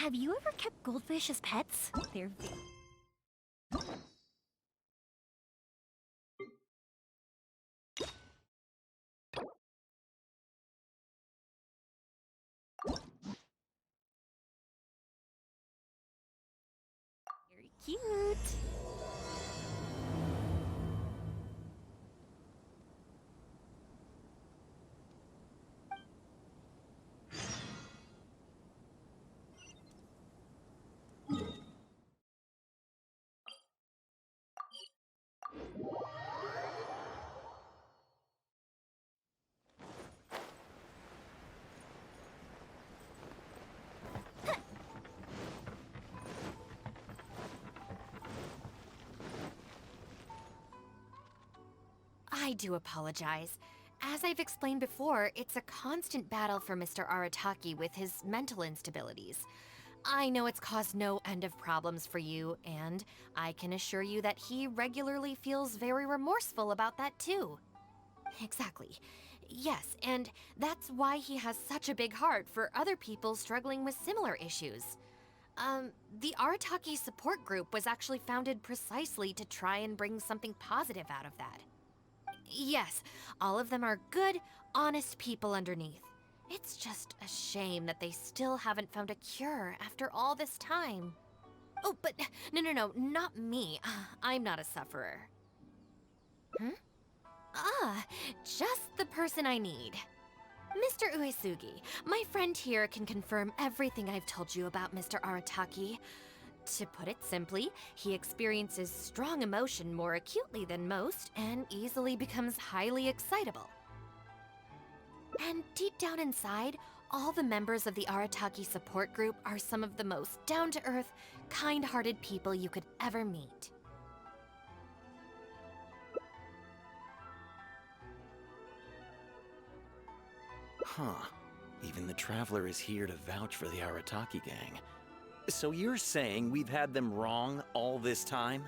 Have you ever kept goldfish as pets? They're very cute. I do apologize. As I've explained before, it's a constant battle for Mr. Arataki with his mental instabilities. I know it's caused no end of problems for you, and I can assure you that he regularly feels very remorseful about that too. Exactly. Yes, and that's why he has such a big heart for other people struggling with similar issues. The Arataki support group was actually founded precisely to try and bring something positive out of that. Yes, all of them are good, honest people underneath. It's just a shame that they still haven't found a cure after all this time. Oh, but no, not me. I'm not a sufferer. Ah, just the person I need. Mr. Uesugi, my friend here can confirm everything I've told you about Mr. Arataki. To put it simply, he experiences strong emotion more acutely than most and easily becomes highly excitable. And deep down inside, all the members of the Arataki support group are some of the most down-to-earth, kind-hearted people you could ever meet. Huh. Even the Traveler is here to vouch for the Arataki gang. So you're saying we've had them wrong all this time?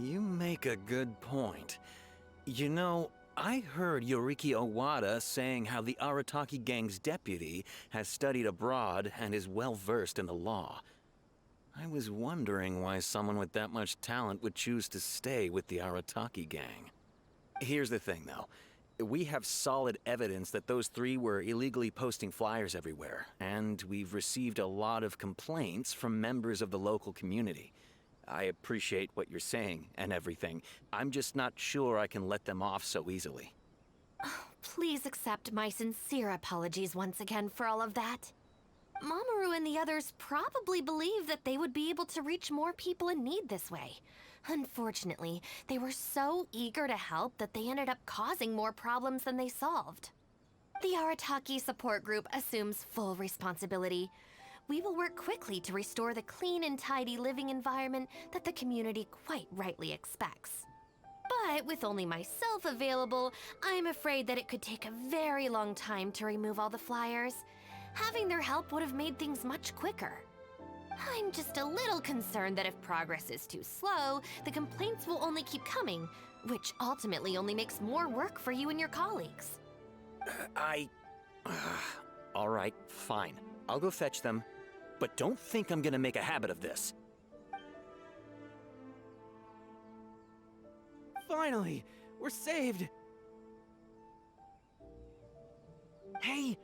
You make a good point. You know, I heard Yoriki Owada saying how the Arataki gang's deputy has studied abroad and is well-versed in the law. I was wondering why someone with that much talent would choose to stay with the Arataki gang. Here's the thing, though. We have solid evidence that those three were illegally posting flyers everywhere, and we've received a lot of complaints from members of the local community. I appreciate what you're saying and everything. I'm just not sure I can let them off so easily. Oh, please accept my sincere apologies once again for all of that. Mamoru and the others probably believed that they would be able to reach more people in need this way. Unfortunately, they were so eager to help that they ended up causing more problems than they solved. The Arataki support group assumes full responsibility. We will work quickly to restore the clean and tidy living environment that the community quite rightly expects. But with only myself available, I'm afraid that it could take a very long time to remove all the flyers. Having their help would have made things much quicker. I'm just a little concerned that if progress is too slow, the complaints will only keep coming, which ultimately only makes more work for you and your colleagues. All right, fine. I'll go fetch them. But don't think I'm gonna make a habit of this. Finally! We're saved! Hey!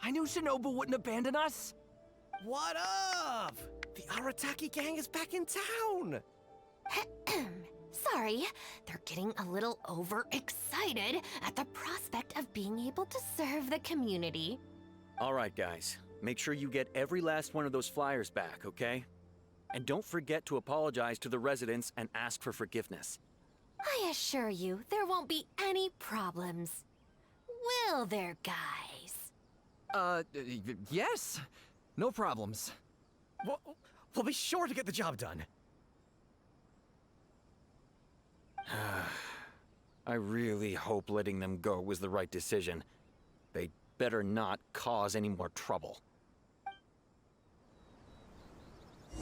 I knew Shinobu wouldn't abandon us! What up? The Arataki gang is back in town! Sorry, they're getting a little overexcited at the prospect of being able to serve the community. All right, guys. Make sure you get every last one of those flyers back, okay? And don't forget to apologize to the residents and ask for forgiveness. I assure you, there won't be any problems. Will there, guys? Yes! No problems. We'll be sure to get the job done. I really hope letting them go was the right decision. They better not cause any more trouble. I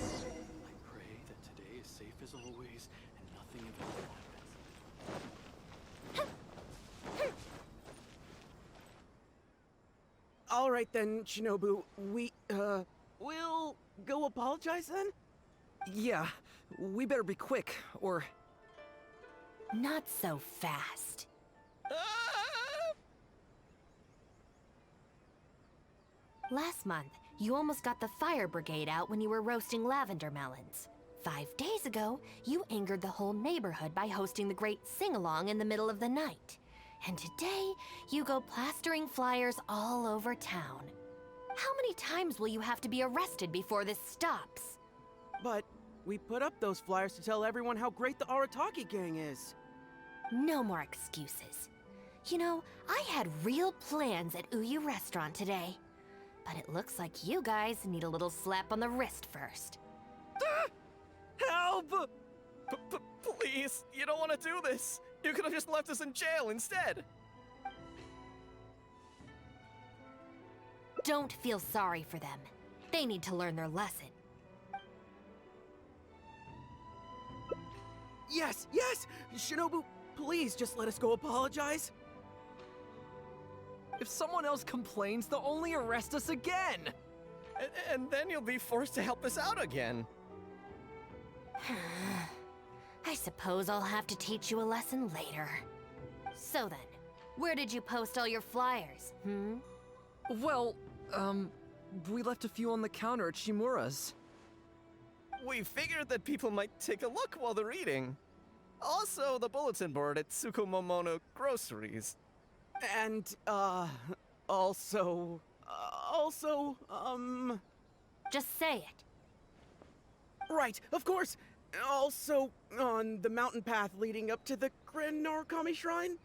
pray that today is safe as always and nothing eventful happens. All right then, Shinobu. We'll go apologize then? Yeah, we better be quick, or... Not so fast. Last month, you almost got the fire brigade out when you were roasting lavender melons. 5 days ago, you angered the whole neighborhood by hosting the great sing-along in the middle of the night. And today, you go plastering flyers all over town. How many times will you have to be arrested before this stops? But we put up those flyers to tell everyone how great the Arataki gang is. No more excuses. You know, I had real plans at Uyu Restaurant today. But it looks like you guys need a little slap on the wrist first. Help! Please, you don't want to do this. You could have just left us in jail instead. Don't feel sorry for them. They need to learn their lesson. Yes, yes! Shinobu, please just let us go apologize. If someone else complains, they'll only arrest us again! And then you'll be forced to help us out again. I suppose I'll have to teach you a lesson later. So then, where did you post all your flyers, Well, we left a few on the counter at Shimura's. We figured that people might take a look while they're eating. Also, the bulletin board at Tsukumomono Groceries. And, also... Just say it. Right, of course! Also, on the mountain path leading up to the Grand Narukami Shrine?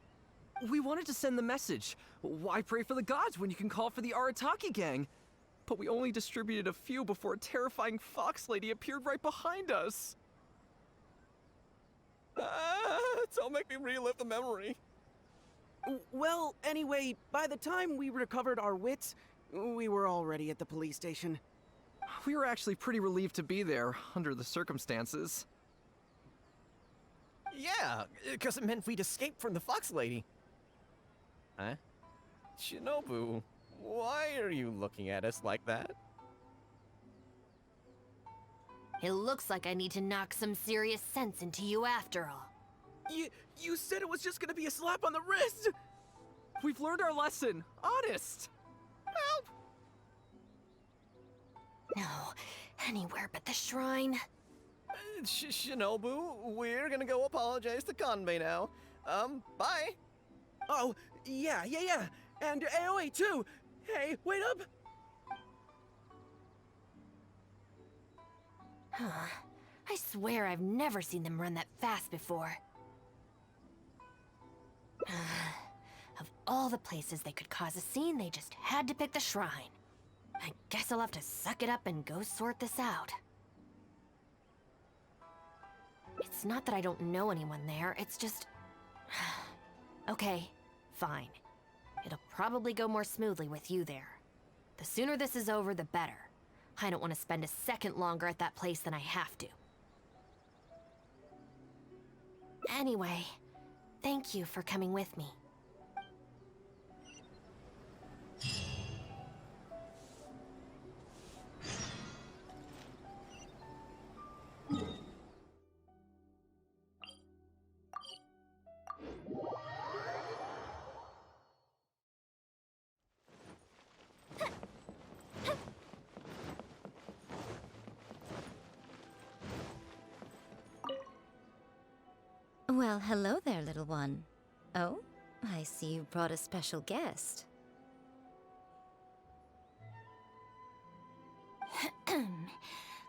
We wanted to send the message. Why pray for the gods when you can call for the Arataki gang? But we only distributed a few before a terrifying fox lady appeared right behind us. Don't make me relive the memory. Well, anyway, by the time we recovered our wits, we were already at the police station. We were actually pretty relieved to be there, under the circumstances. Yeah, because it meant we'd escape from the fox lady. Huh? Shinobu, why are you looking at us like that? It looks like I need to knock some serious sense into you after all. You said it was just gonna be a slap on the wrist! We've learned our lesson, honest! Help! No, anywhere but the shrine. Shinobu, we're gonna go apologize to Kanbei now. Bye. Oh, yeah. And AOA too! Hey, wait up! I swear I've never seen them run that fast before. Of all the places they could cause a scene, they just had to pick the shrine. I guess I'll have to suck it up and go sort this out. It's not that I don't know anyone there, it's just... Okay, fine. It'll probably go more smoothly with you there. The sooner this is over, the better. I don't want to spend a second longer at that place than I have to. Anyway, thank you for coming with me. Well, hello there, little one. Oh, I see you brought a special guest.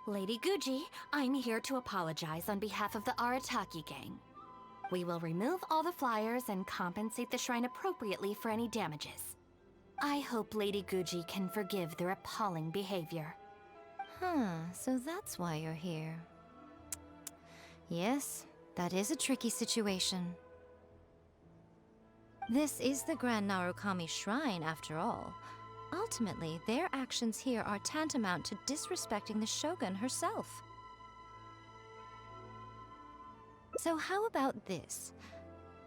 Lady Guji, I'm here to apologize on behalf of the Arataki gang. We will remove all the flyers and compensate the shrine appropriately for any damages. I hope Lady Guji can forgive their appalling behavior. So that's why you're here. Yes, that is a tricky situation. This is the Grand Narukami Shrine, after all. Ultimately, their actions here are tantamount to disrespecting the Shogun herself. So how about this?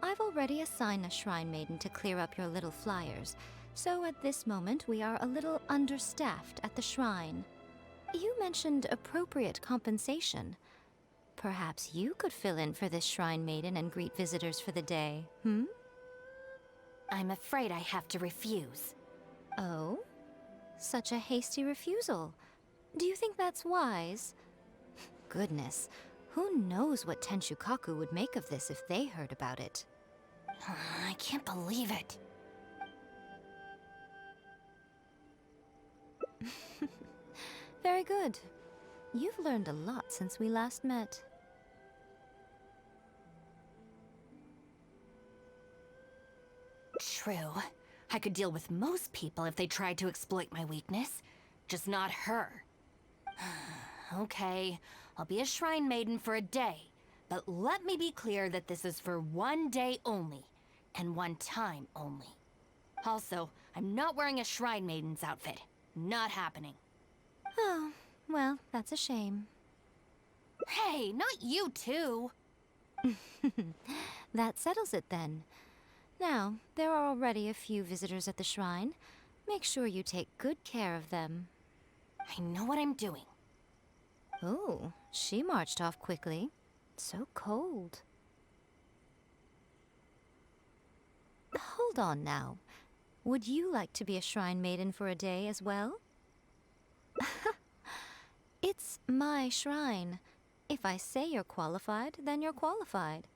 I've already assigned a Shrine Maiden to clear up your little flyers, So at this moment, we are a little understaffed at the shrine. You mentioned appropriate compensation. Perhaps you could fill in for this shrine maiden and greet visitors for the day, hmm? I'm afraid I have to refuse. Oh? Such a hasty refusal. Do you think that's wise? Goodness, who knows what Tenshukaku would make of this if they heard about it? I can't believe it. Very good. You've learned a lot since we last met. True. I could deal with most people if they tried to exploit my weakness. Just not her. Okay, I'll be a shrine maiden for a day. But let me be clear that this is for one day only. And one time only. Also, I'm not wearing a shrine maiden's outfit. Not happening. Oh, well, that's a shame. Hey, not you too! That settles it then. Now, there are already a few visitors at the shrine. Make sure you take good care of them. I know what I'm doing. Oh, she marched off quickly. So cold. Hold on now. Would you like to be a shrine maiden for a day as well? It's my shrine. If I say you're qualified, then you're qualified.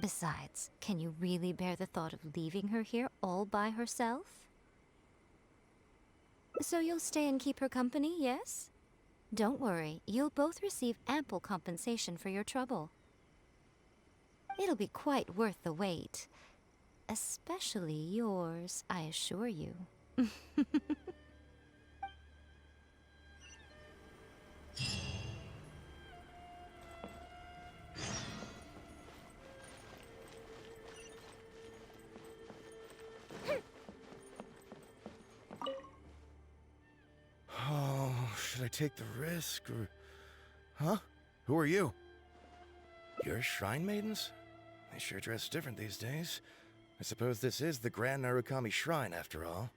Besides, can you really bear the thought of leaving her here all by herself? So you'll stay and keep her company, yes? Don't worry, you'll both receive ample compensation for your trouble. It'll be quite worth the wait. Especially yours, I assure you. Oh, should I take the risk or... Huh? Who are you? You're shrine maidens? They sure dress different these days. I suppose this is the Grand Narukami Shrine after all.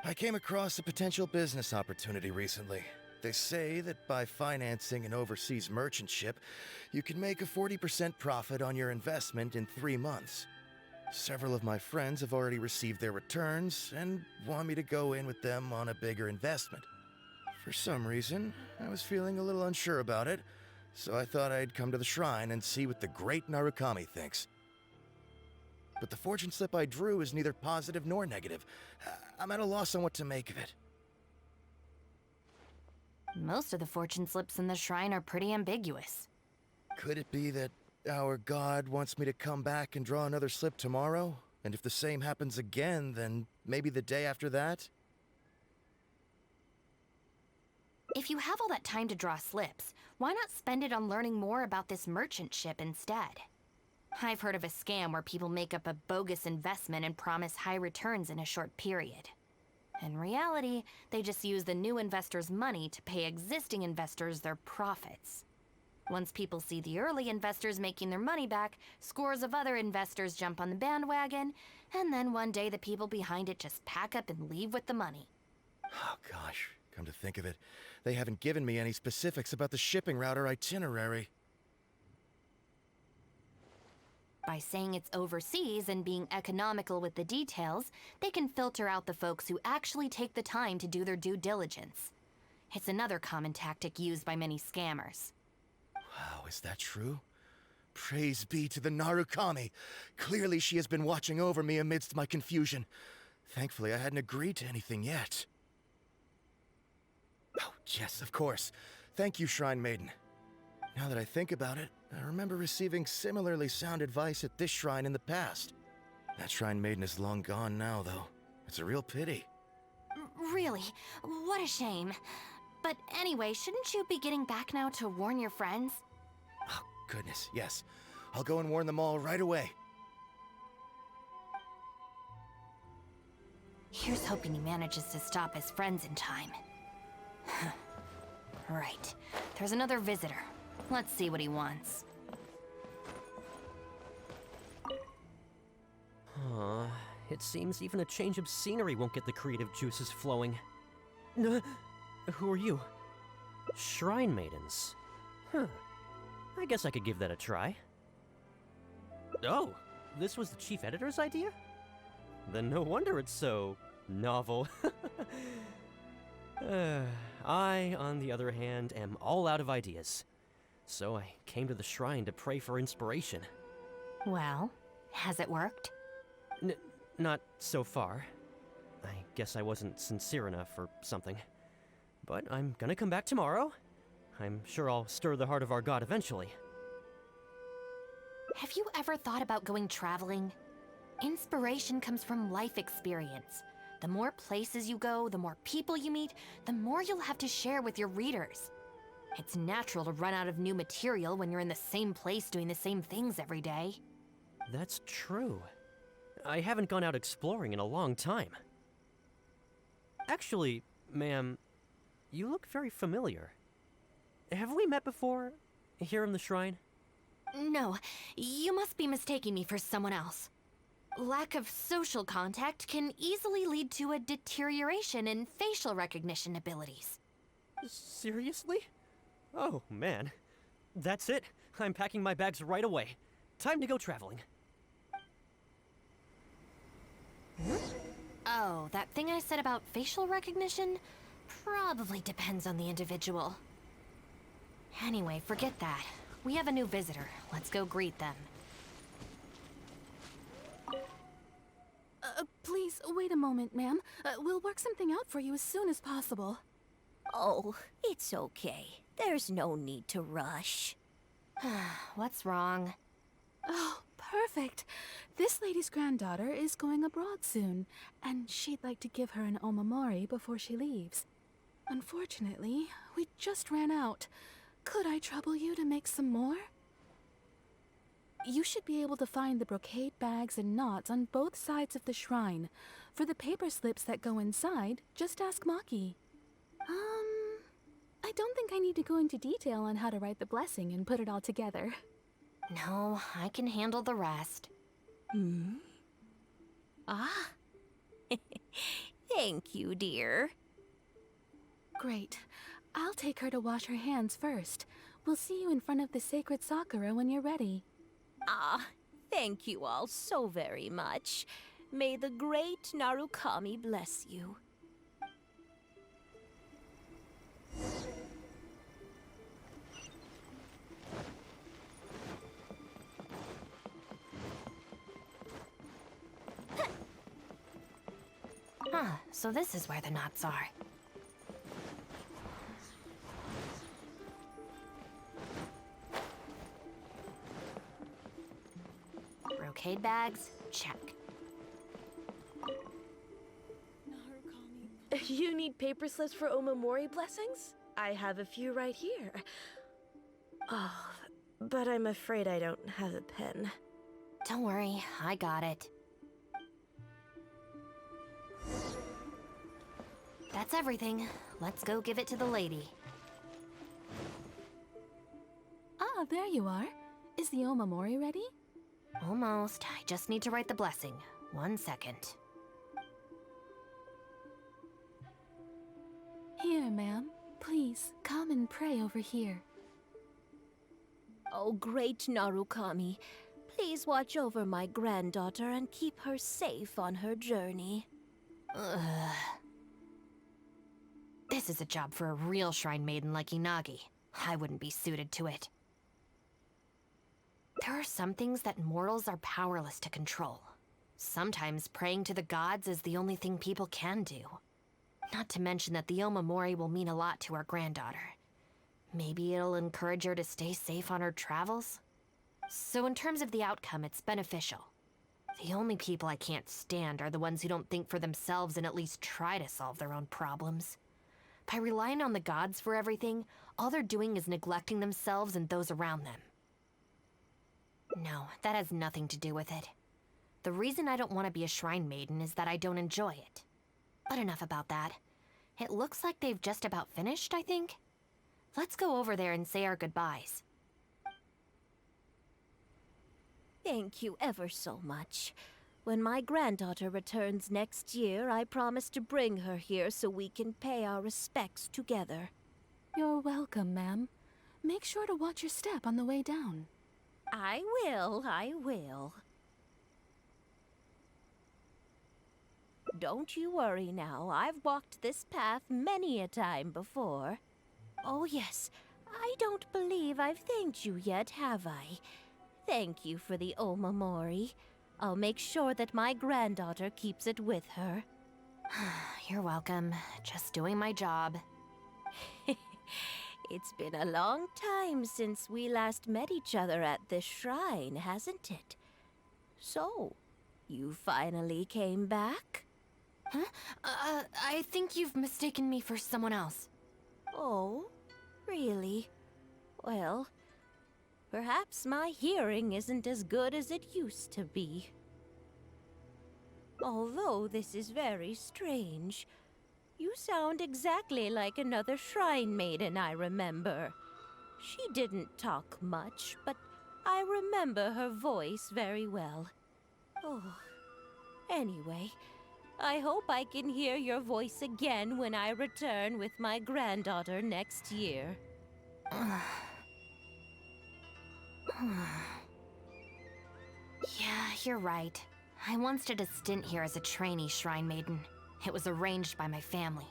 I came across a potential business opportunity recently. They say that by financing an overseas merchant ship, you can make a 40% profit on your investment in 3 months. Several of my friends have already received their returns and want me to go in with them on a bigger investment. For some reason, I was feeling a little unsure about it, so I thought I'd come to the shrine and see what the great Narukami thinks. But the fortune slip I drew is neither positive nor negative. I'm at a loss on what to make of it. Most of the fortune slips in the shrine are pretty ambiguous. Could it be that our god wants me to come back and draw another slip tomorrow? And if the same happens again, then maybe the day after that? If you have all that time to draw slips, why not spend it on learning more about this merchant ship instead? I've heard of a scam where people make up a bogus investment and promise high returns in a short period. In reality, they just use the new investors' money to pay existing investors their profits. Once people see the early investors making their money back, scores of other investors jump on the bandwagon, and then one day the people behind it just pack up and leave with the money. Oh gosh, come to think of it, they haven't given me any specifics about the shipping route or itinerary. By saying it's overseas and being economical with the details, they can filter out the folks who actually take the time to do their due diligence. It's another common tactic used by many scammers. Wow, is that true? Praise be to the Narukami! Clearly she has been watching over me amidst my confusion. Thankfully, I hadn't agreed to anything yet. Oh, yes, of course. Thank you, Shrine Maiden. Now that I think about it, I remember receiving similarly sound advice at this shrine in the past. That Shrine Maiden is long gone now, though. It's a real pity. Really? What a shame. But anyway, shouldn't you be getting back now to warn your friends? Oh, goodness, yes. I'll go and warn them all right away. Here's hoping he manages to stop his friends in time. Right. There's another visitor. Let's see what he wants. Aw, It seems even a change of scenery won't get the creative juices flowing. Who are you? Shrine maidens. Huh. I guess I could give that a try. Oh, this was the chief editor's idea? Then no wonder it's so novel. I, on the other hand, am all out of ideas. So I came to the shrine to pray for inspiration. Well, has it worked? Not so far. I guess I wasn't sincere enough or something. But I'm gonna come back tomorrow. I'm sure I'll stir the heart of our god eventually. Have you ever thought about going traveling? Inspiration comes from life experience. The more places you go, the more people you meet, the more you'll have to share with your readers. It's natural to run out of new material when you're in the same place doing the same things every day. That's true. I haven't gone out exploring in a long time. Actually, ma'am, you look very familiar. Have we met before, here in the shrine? No, you must be mistaking me for someone else. Lack of social contact can easily lead to a deterioration in facial recognition abilities. Seriously? Oh, man. That's it. I'm packing my bags right away. Time to go traveling. Oh, that thing I said about facial recognition? Probably depends on the individual. Anyway, forget that. We have a new visitor. Let's go greet them. Please, wait a moment, ma'am. We'll work something out for you as soon as possible. Oh, it's okay. There's no need to rush. What's wrong? Oh, perfect. This lady's granddaughter is going abroad soon, and she'd like to give her an omamori before she leaves. Unfortunately, we just ran out. Could I trouble you to make some more? You should be able to find the brocade bags and knots on both sides of the shrine. For the paper slips that go inside, just ask Maki. I don't think I need to go into detail on how to write the blessing and put it all together. No, I can handle the rest. Ah. Thank you, dear. Great. I'll take her to wash her hands first. We'll see you in front of the sacred Sakura when you're ready. Ah, thank you all so very much. May the great Narukami bless you. So this is where the knots are. Brocade bags, check. You need paper slips for omamori blessings? I have a few right here. Oh, but I'm afraid I don't have a pen. Don't worry, I got it. That's everything. Let's go give it to the lady. Ah, there you are. Is the omamori ready? Almost. I just need to write the blessing. 1 second. Here, ma'am. Please, come and pray over here. Oh, great Narukami, please watch over my granddaughter and keep her safe on her journey. Ugh. This is a job for a real shrine maiden like Inagi. I wouldn't be suited to it. There are some things that mortals are powerless to control. Sometimes praying to the gods is the only thing people can do. Not to mention that the omamori will mean a lot to our granddaughter. Maybe it'll encourage her to stay safe on her travels? So in terms of the outcome, it's beneficial. The only people I can't stand are the ones who don't think for themselves and at least try to solve their own problems. By relying on the gods for everything, all they're doing is neglecting themselves and those around them. No, that has nothing to do with it. The reason I don't want to be a shrine maiden is that I don't enjoy it. But enough about that. It looks like they've just about finished, I think. Let's go over there and say our goodbyes. Thank you ever so much. When my granddaughter returns next year, I promise to bring her here so we can pay our respects together. You're welcome, ma'am. Make sure to watch your step on the way down. I will. Don't you worry now. I've walked this path many a time before. Oh yes, I don't believe I've thanked you yet, have I? Thank you for the omamori. I'll make sure that my granddaughter keeps it with her. You're welcome. Just doing my job. It's been a long time since we last met each other at this shrine, hasn't it? So, you finally came back? Huh? I think you've mistaken me for someone else. Oh, really? Well, perhaps my hearing isn't as good as it used to be. Although this is very strange, you sound exactly like another shrine maiden I remember. She didn't talk much, but I remember her voice very well. Oh, anyway, I hope I can hear your voice again when I return with my granddaughter next year. Yeah, you're right. I once did a stint here as a trainee shrine maiden. It was arranged by my family.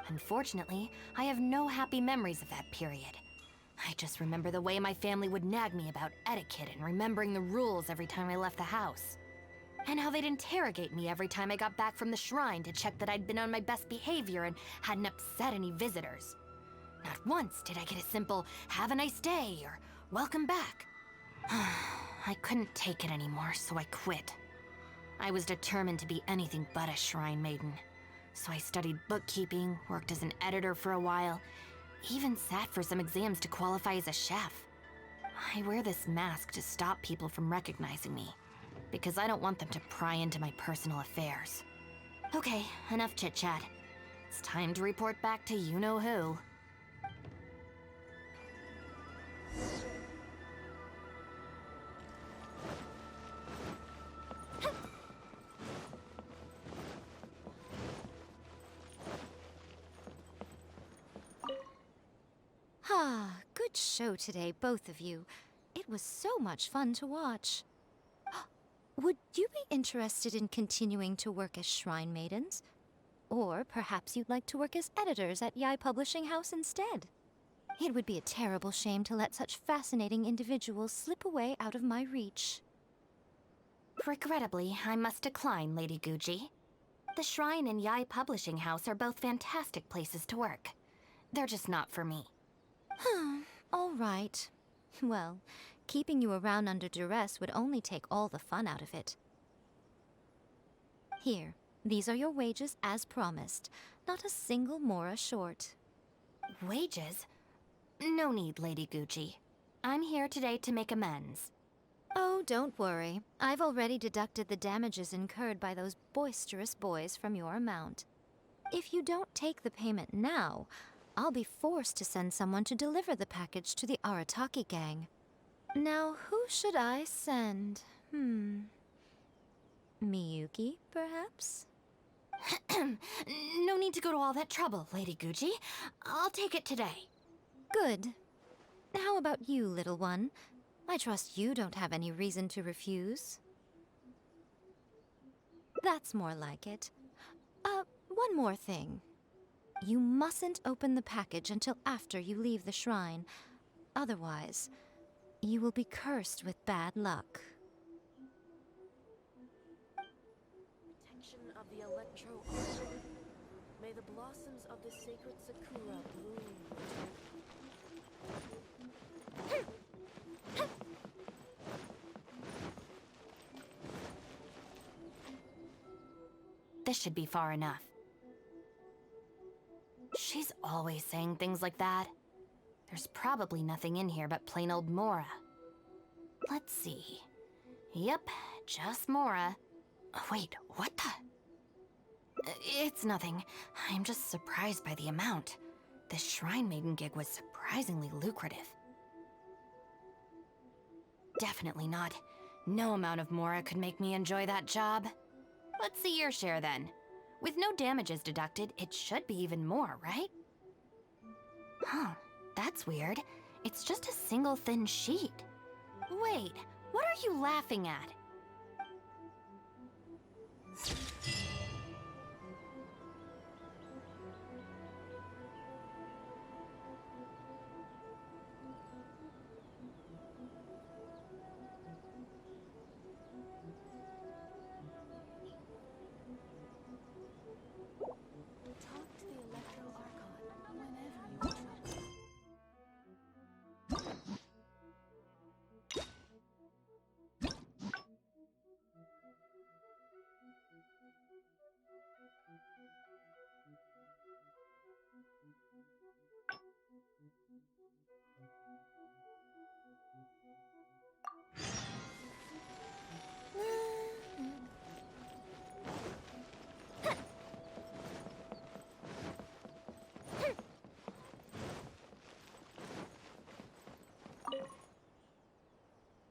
Unfortunately, I have no happy memories of that period. I just remember the way my family would nag me about etiquette and remembering the rules every time I left the house. And how they'd interrogate me every time I got back from the shrine to check that I'd been on my best behavior and hadn't upset any visitors. Not once did I get a simple, "Have a nice day," or "Welcome back." I couldn't take it anymore, so I quit. I was determined to be anything but a shrine maiden. So I studied bookkeeping, worked as an editor for a while, even sat for some exams to qualify as a chef. I wear this mask to stop people from recognizing me, because I don't want them to pry into my personal affairs. Okay, enough chit-chat. It's time to report back to you-know-who. Good show today, both of you. It was so much fun to watch. Would you be interested in continuing to work as shrine maidens? Or perhaps you'd like to work as editors at Yae Publishing House instead? It would be a terrible shame to let such fascinating individuals slip away out of my reach. Regrettably, I must decline, Lady Guji. The Shrine and Yae Publishing House are both fantastic places to work. They're just not for me. All right. Well, keeping you around under duress would only take all the fun out of it. Here, these are your wages as promised. Not a single mora short. Wages? No need, Lady Guji. I'm here today to make amends. Oh, don't worry. I've already deducted the damages incurred by those boisterous boys from your amount. If you don't take the payment now, I'll be forced to send someone to deliver the package to the Arataki gang. Now, who should I send? Miyuki, perhaps? No need to go to all that trouble, Lady Guji. I'll take it today. Good. How about you, little one? I trust you don't have any reason to refuse. That's more like it. One more thing. You mustn't open the package until after you leave the shrine. Otherwise, you will be cursed with bad luck. Protection of the Electro Arc. May the blossoms of the sacred Sakura bloom. This should be far enough. She's always saying things like that. There's probably nothing in here but plain old Mora. Let's see. Yep, just Mora. Wait, what the? It's nothing. I'm just surprised by the amount. This Shrine Maiden gig was surprisingly lucrative. Definitely not. No amount of Mora could make me enjoy that job. Let's see your share then. With no damages deducted, it should be even more, right? Huh, that's weird. It's just a single thin sheet. Wait, what are you laughing at? Talk to the Electro Archon whenever you're troubled.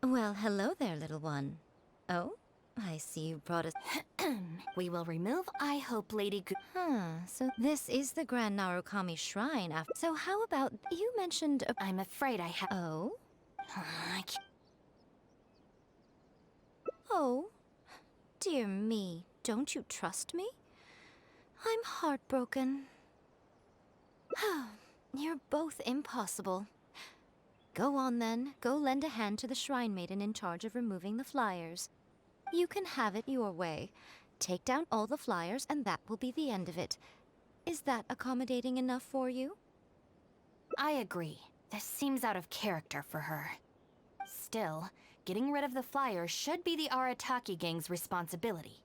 Well, hello there, little one. Oh, I see you brought us. We will remove I Hope Lady Gu- So this is the Grand Narukami Shrine after. So how about you mentioned a. I'm afraid I have. Oh? I can't- Oh? Dear me, don't you trust me? I'm heartbroken. You're both impossible. Go on then, go lend a hand to the Shrine Maiden in charge of removing the flyers. You can have it your way. Take down all the flyers and that will be the end of it. Is that accommodating enough for you? I agree. This seems out of character for her. Still, getting rid of the flyers should be the Arataki gang's responsibility.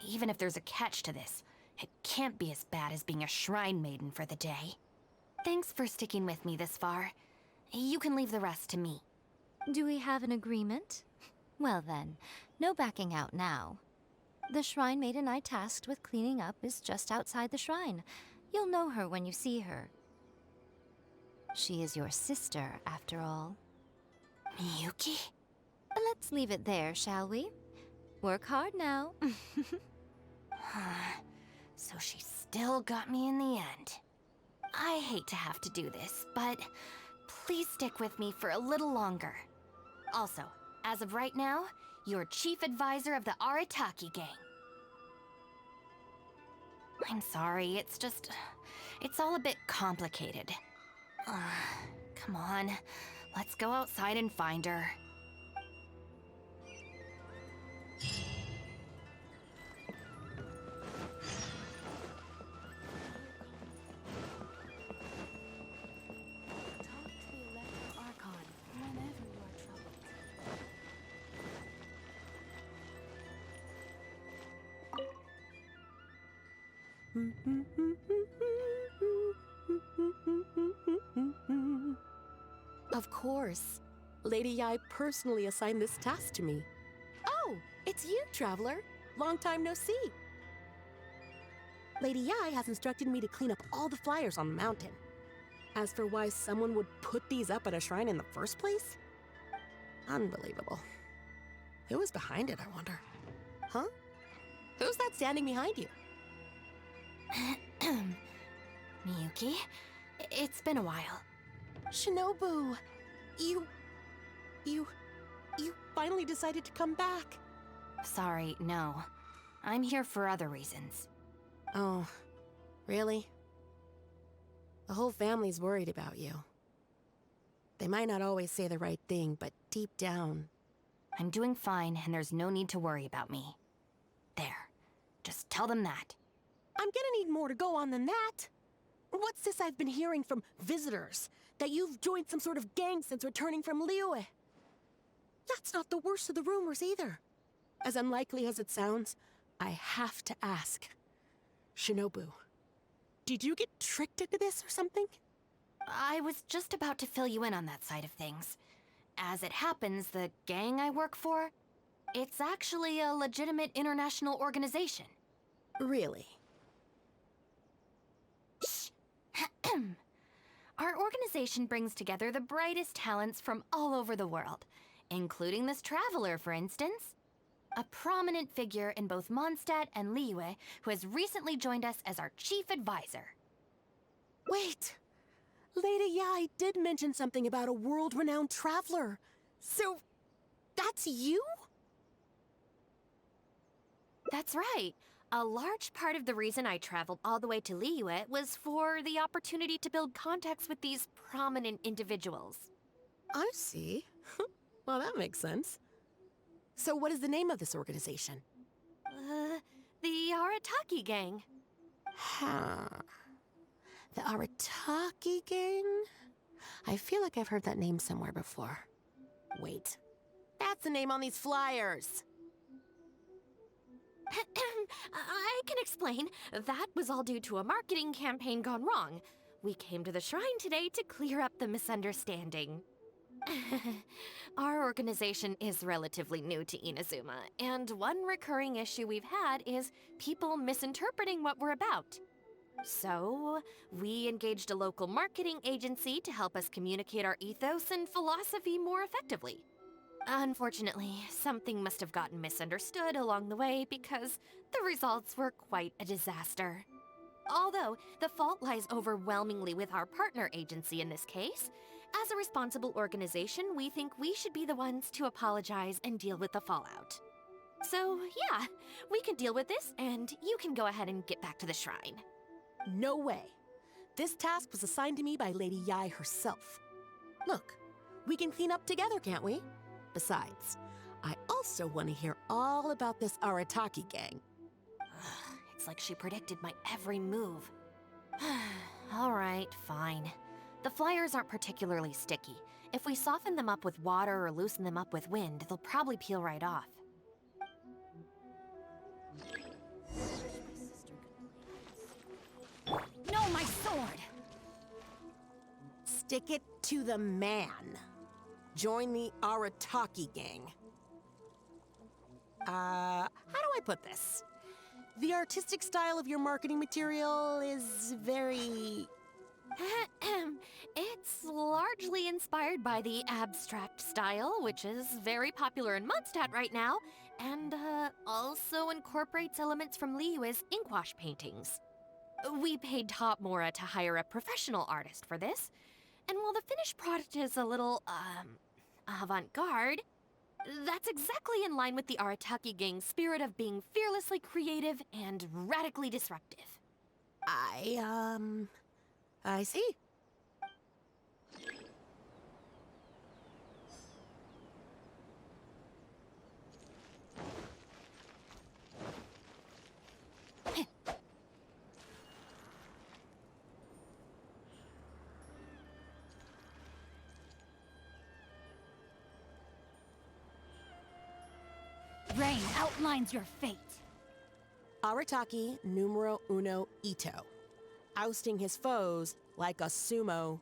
Even if there's a catch to this, it can't be as bad as being a Shrine Maiden for the day. Thanks for sticking with me this far. You can leave the rest to me. Do we have an agreement? Well then, no backing out now. The Shrine Maiden I tasked with cleaning up is just outside the shrine. You'll know her when you see her. She is your sister, after all. Miyuki? Let's leave it there, shall we? Work hard now. So she still got me in the end. I hate to have to do this, but please stick with me for a little longer. Also, as of right now, you're chief advisor of the Arataki gang. I'm sorry, it's all a bit complicated. Come on, let's go outside and find her. Talk to the Electro Archon whenever you are troubled. Of course. Lady Yae personally assigned this task to me. Oh, it's you, Traveler. Long time no see. Lady Yae has instructed me to clean up all the flyers on the mountain. As for why someone would put these up at a shrine in the first place? Unbelievable. Who was behind it, I wonder? Huh? Who's that standing behind you? Miyuki, it's been a while. Shinobu! You finally decided to come back. Sorry, no. I'm here for other reasons. Oh, really? The whole family's worried about you. They might not always say the right thing, but deep down... I'm doing fine, and there's no need to worry about me. There. Just tell them that. I'm gonna need more to go on than that. What's this I've been hearing from visitors? That you've joined some sort of gang since returning from Liyue? That's not the worst of the rumors either. As unlikely as it sounds, I have to ask. Shinobu, did you get tricked into this or something? I was just about to fill you in on that side of things. As it happens, the gang I work for, it's actually a legitimate international organization. Really? Shh. Our organization brings together the brightest talents from all over the world. including this traveler, for instance. A prominent figure in both Mondstadt and Liyue, who has recently joined us as our chief advisor. Wait! Lady Yae did mention something about a world-renowned traveler. So, that's you? That's right. A large part of the reason I traveled all the way to Liyue was for the opportunity to build contacts with these prominent individuals. I see. Well, that makes sense. So what is the name of this organization? The Arataki gang. Huh. The Arataki gang? I feel like I've heard that name somewhere before. Wait. That's the name on these flyers! I can explain. That was all due to a marketing campaign gone wrong. We came to the shrine today to clear up the misunderstanding. Our organization is relatively new to Inazuma, and one recurring issue we've had is people misinterpreting what we're about. So, we engaged a local marketing agency to help us communicate our ethos and philosophy more effectively. Unfortunately, something must have gotten misunderstood along the way because the results were quite a disaster. Although, the fault lies overwhelmingly with our partner agency in this case, as a responsible organization, we think we should be the ones to apologize and deal with the fallout. So, yeah, we can deal with this, and you can go ahead and get back to the shrine. No way. This task was assigned to me by Lady Yae herself. Look, we can clean up together, can't we? Besides, I also want to hear all about this Arataki gang. It's like she predicted my every move. All right, fine. The flyers aren't particularly sticky. If we soften them up with water or loosen them up with wind, they'll probably peel right off. No, my sword! Stick it to the man. Join the Arataki gang. How do I put this? The artistic style of your marketing material is very... It's largely inspired by the abstract style, which is very popular in Mondstadt right now, and also incorporates elements from Liyue's inkwash paintings. We paid Top Mora to hire a professional artist for this, and while the finished product is a little, avant-garde, that's exactly in line with the Arataki gang's spirit of being fearlessly creative and radically disruptive. I see. Rain outlines your fate. Arataki numero uno Ito. Ousting his foes like a sumo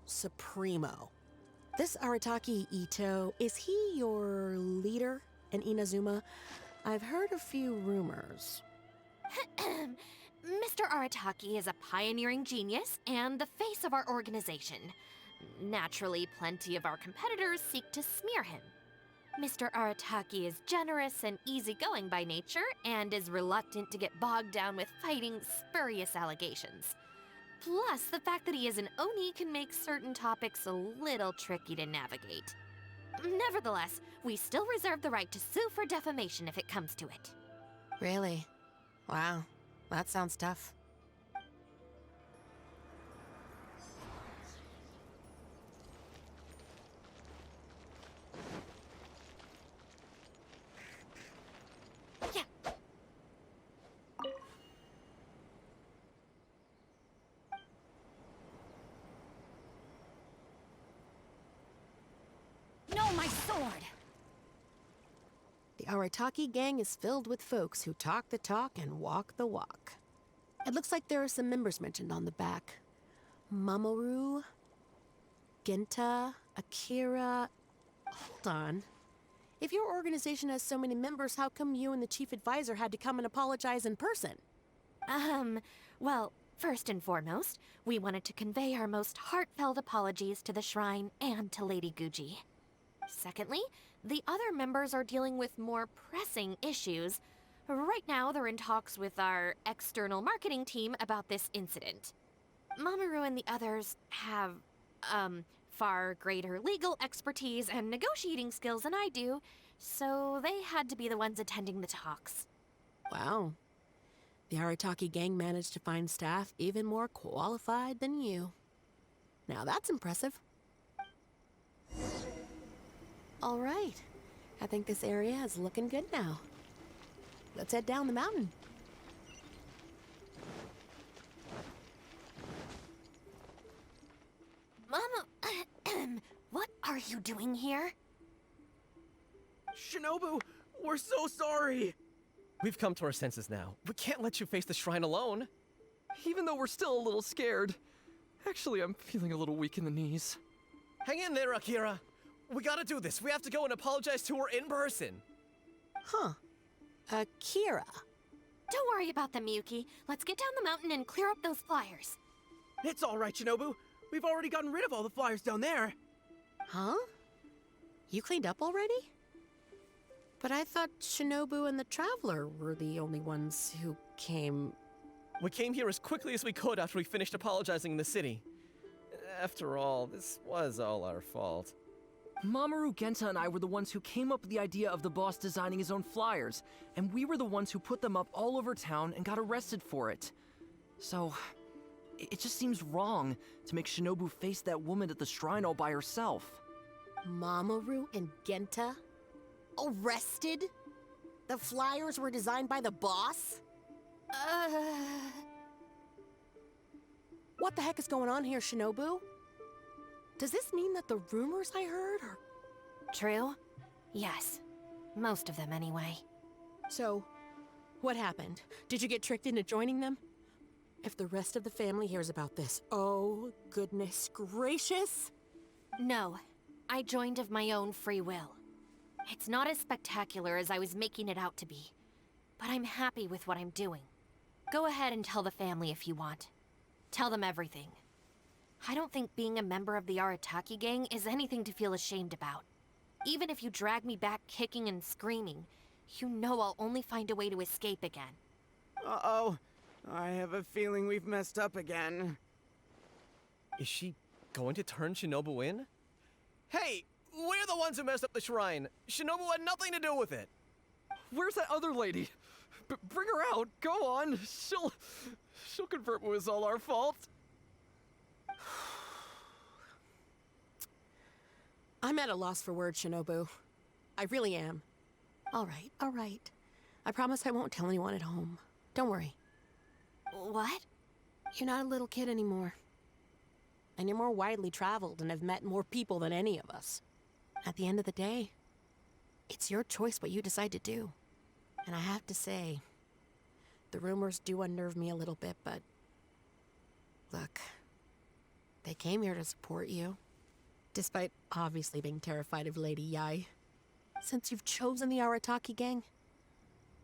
supremo. This Arataki Ito, is he your leader in Inazuma? I've heard a few rumors. Mr. Arataki is a pioneering genius and the face of our organization. Naturally, plenty of our competitors seek to smear him. Mr. Arataki is generous and easygoing by nature and is reluctant to get bogged down with fighting spurious allegations. Plus, the fact that he is an Oni can make certain topics a little tricky to navigate. Nevertheless, we still reserve the right to sue for defamation if it comes to it. Really? Wow, that sounds tough. Yeah. No, my sword! The Arataki gang is filled with folks who talk the talk and walk the walk. It looks like there are some members mentioned on the back. Mamoru, Genta, Akira... Hold on. If your organization has so many members, how come you and the chief advisor had to come and apologize in person? Well, first and foremost, we wanted to convey our most heartfelt apologies to the Shrine and to Lady Guji. Secondly, The other members are dealing with more pressing issues. Right now, they're in talks with our external marketing team about this incident. Mamoru and the others have, far greater legal expertise and negotiating skills than I do, so they had to be the ones attending the talks. Wow. The Arataki gang managed to find staff even more qualified than you. Now that's impressive. All right. I think this area is looking good now. Let's head down the mountain. Mama, what are you doing here? Shinobu, we're so sorry! We've come to our senses now. We can't let you face the shrine alone. Even though we're still a little scared. Actually, I'm feeling a little weak in the knees. Hang in there, Akira. We gotta do this. We have to go and apologize to her in person. Huh. Akira. Don't worry about them, Yuki. Let's get down the mountain and clear up those flyers. It's all right, Shinobu. We've already gotten rid of all the flyers down there. Huh? You cleaned up already? But I thought Shinobu and the Traveler were the only ones who came... We came here as quickly as we could after we finished apologizing in the city. After all, this was all our fault. Mamoru, Genta, and I were the ones who came up with the idea of the boss designing his own flyers, and we were the ones who put them up all over town and got arrested for it. So, it just seems wrong to make Shinobu face that woman at the shrine all by herself. Mamoru and Genta? Arrested? The flyers were designed by the boss? What the heck is going on here, Shinobu? Does this mean that the rumors I heard are... True? Yes. Most of them, anyway. So, what happened? Did you get tricked into joining them? If the rest of the family hears about this, oh, goodness gracious! No. I joined of my own free will. It's not as spectacular as I was making it out to be, but I'm happy with what I'm doing. Go ahead and tell the family if you want. Tell them everything. I don't think being a member of the Arataki gang is anything to feel ashamed about. Even if you drag me back kicking and screaming, you know I'll only find a way to escape again. Uh-oh. I have a feeling we've messed up again. Is she going to turn Shinobu in? Hey, we're the ones who messed up the shrine. Shinobu had nothing to do with it. Where's that other lady? Bring her out. Go on. She'll confirm it was all our fault. I'm at a loss for words, Shinobu. I really am. All right. I promise I won't tell anyone at home. Don't worry. What? You're not a little kid anymore. And you're more widely traveled and have met more people than any of us. At the end of the day, it's your choice what you decide to do. And I have to say, the rumors do unnerve me a little bit, but... Look, they came here to support you. Despite obviously being terrified of Lady Yae. Since you've chosen the Arataki gang,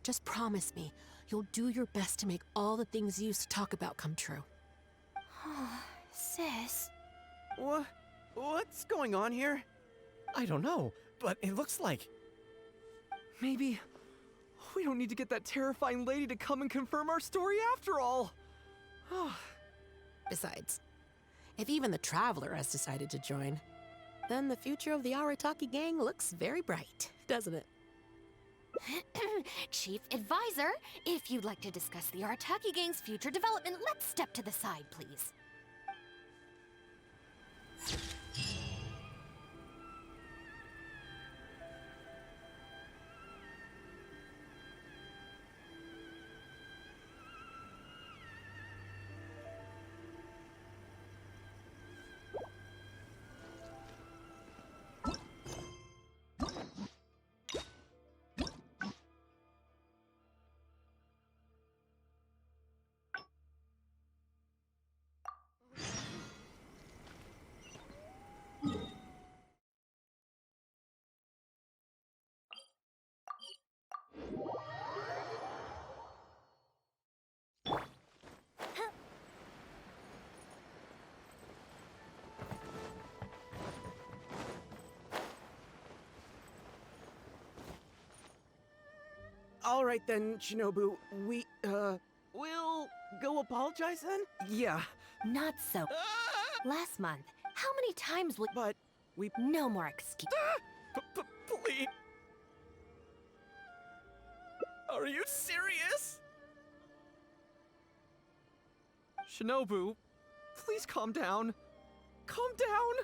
just promise me you'll do your best to make all the things you used to talk about come true. Sis. What's going on here? I don't know, but it looks like... Maybe we don't need to get that terrifying lady to come and confirm our story after all. Besides, if even the Traveler has decided to join, then the future of the Arataki gang looks very bright, doesn't it? Chief Advisor, if you'd like to discuss the Arataki gang's future development, let's step to the side, please. All right then, Shinobu. We'll go apologize then? Yeah. Not so. Last month, how many times will... But we... No more excuse. Please. Are you serious? Shinobu, please calm down. Calm down!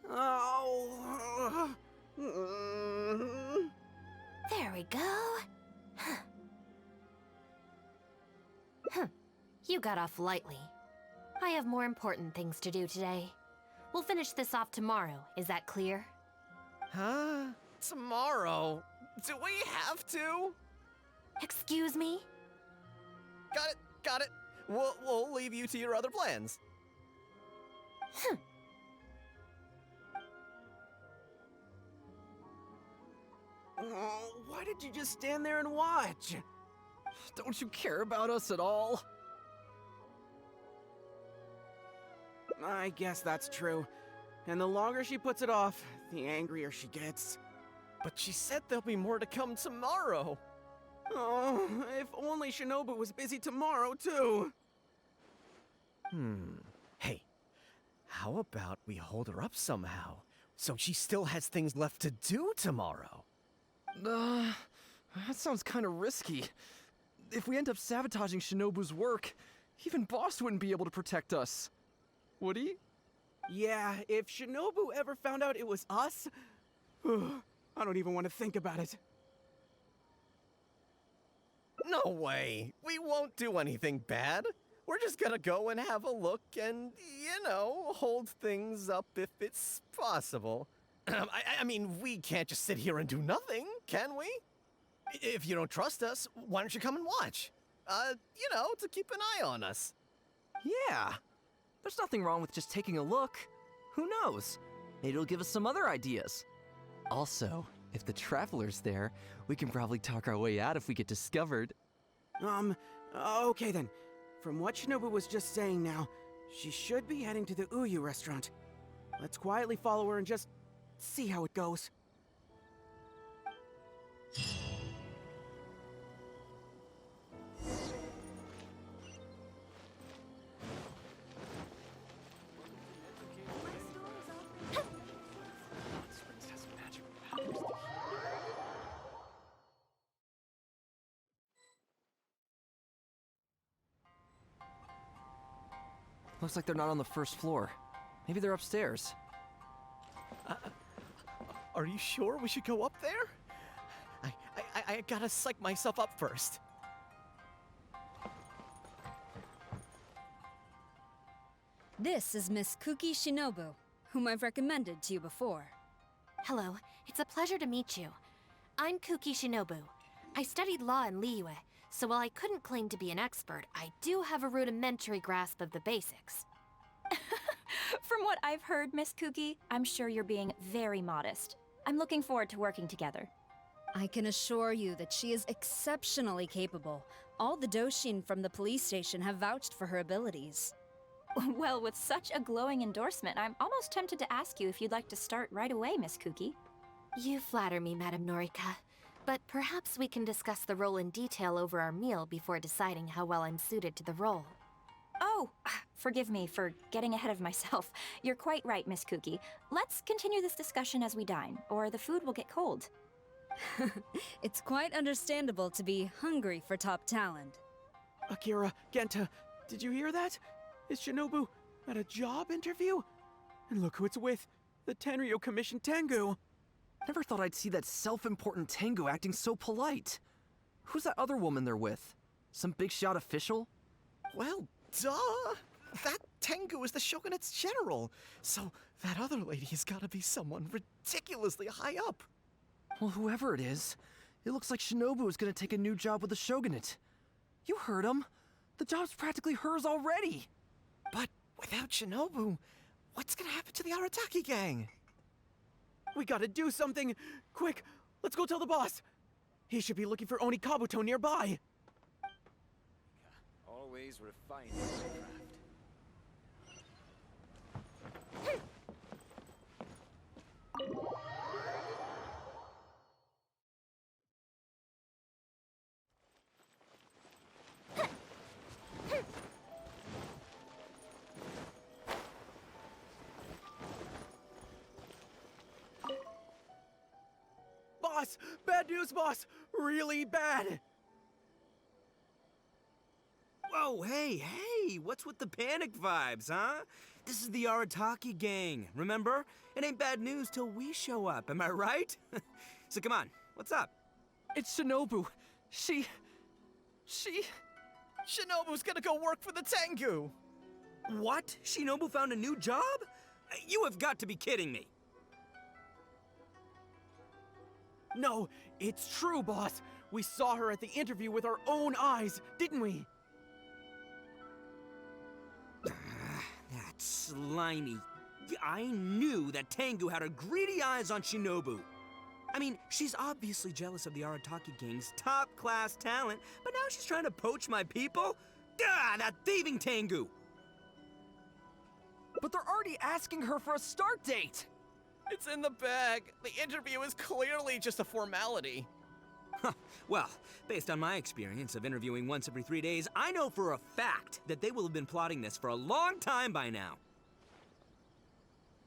Oh. There we go. You got off lightly. I have more important things to do today. We'll finish this off tomorrow, is that clear? Huh? Tomorrow? Do we have to? Excuse me? Got it. We'll leave you to your other plans. Oh, why did you just stand there and watch? Don't you care about us at all? I guess that's true. And the longer she puts it off, the angrier she gets. But she said there'll be more to come tomorrow. Oh, if only Shinobu was busy tomorrow, too. Hey, how about we hold her up somehow, so she still has things left to do tomorrow? That sounds kind of risky. If we end up sabotaging Shinobu's work, even Boss wouldn't be able to protect us. Would he? Yeah, if Shinobu ever found out it was us, I don't even want to think about it. No way! We won't do anything bad. We're just gonna go and have a look and, hold things up if it's possible. I mean, we can't just sit here and do nothing, can we? If you don't trust us, why don't you come and watch? To keep an eye on us. Yeah. There's nothing wrong with just taking a look. Who knows? Maybe it'll give us some other ideas. Also, if the Traveler's there, we can probably talk our way out if we get discovered. Okay then. From what Shinobu was just saying now, she should be heading to the Uyu restaurant. Let's quietly follow her and just see how it goes. Looks like they're not on the first floor. Maybe they're upstairs. Are you sure we should go up there? I gotta psych myself up first. This is Miss Kuki Shinobu, whom I've recommended to you before. Hello, it's a pleasure to meet you. I'm Kuki Shinobu. I studied law in Liyue, so while I couldn't claim to be an expert, I do have a rudimentary grasp of the basics. From what I've heard, Miss Kuki, I'm sure you're being very modest. I'm looking forward to working together. I can assure you that she is exceptionally capable. All the Doshin from the police station have vouched for her abilities. Well, with such a glowing endorsement, I'm almost tempted to ask you if you'd like to start right away, Miss Kuki. You flatter me, Madame Norika. But perhaps we can discuss the role in detail over our meal before deciding how well I'm suited to the role. Oh, forgive me for getting ahead of myself. You're quite right, Miss Kuki. Let's continue this discussion as we dine, or the food will get cold. It's quite understandable to be hungry for top talent. Akira, Genta, did you hear that? Is Shinobu at a job interview? And look who it's with, the Tenryo Commission Tengu. Never thought I'd see that self-important Tengu acting so polite. Who's that other woman they're with? Some big shot official? Well, duh! That Tengu is the Shogunate's general, so that other lady has gotta be someone ridiculously high up. Well, whoever it is, it looks like Shinobu is gonna take a new job with the Shogunate. You heard him. The job's practically hers already. But without Shinobu, what's gonna happen to the Arataki gang? We gotta do something! Quick, let's go tell the boss! He should be looking for Oni Kabuto nearby! Always refining his craft. Boss! Bad news, boss! Really bad! Whoa, hey, what's with the panic vibes, huh? This is the Arataki gang, remember? It ain't bad news till we show up, am I right? So come on, what's up? It's Shinobu. Shinobu's gonna go work for the Tengu! What? Shinobu found a new job? You have got to be kidding me. No, it's true, boss. We saw her at the interview with our own eyes, didn't we? That slimy. I knew that Tengu had her greedy eyes on Shinobu. I mean, she's obviously jealous of the Arataki gang's top-class talent, but now she's trying to poach my people? Ah, that thieving Tengu! But they're already asking her for a start date! It's in the bag. The interview is clearly just a formality. Well, based on my experience of interviewing once every 3 days, I know for a fact that they will have been plotting this for a long time by now.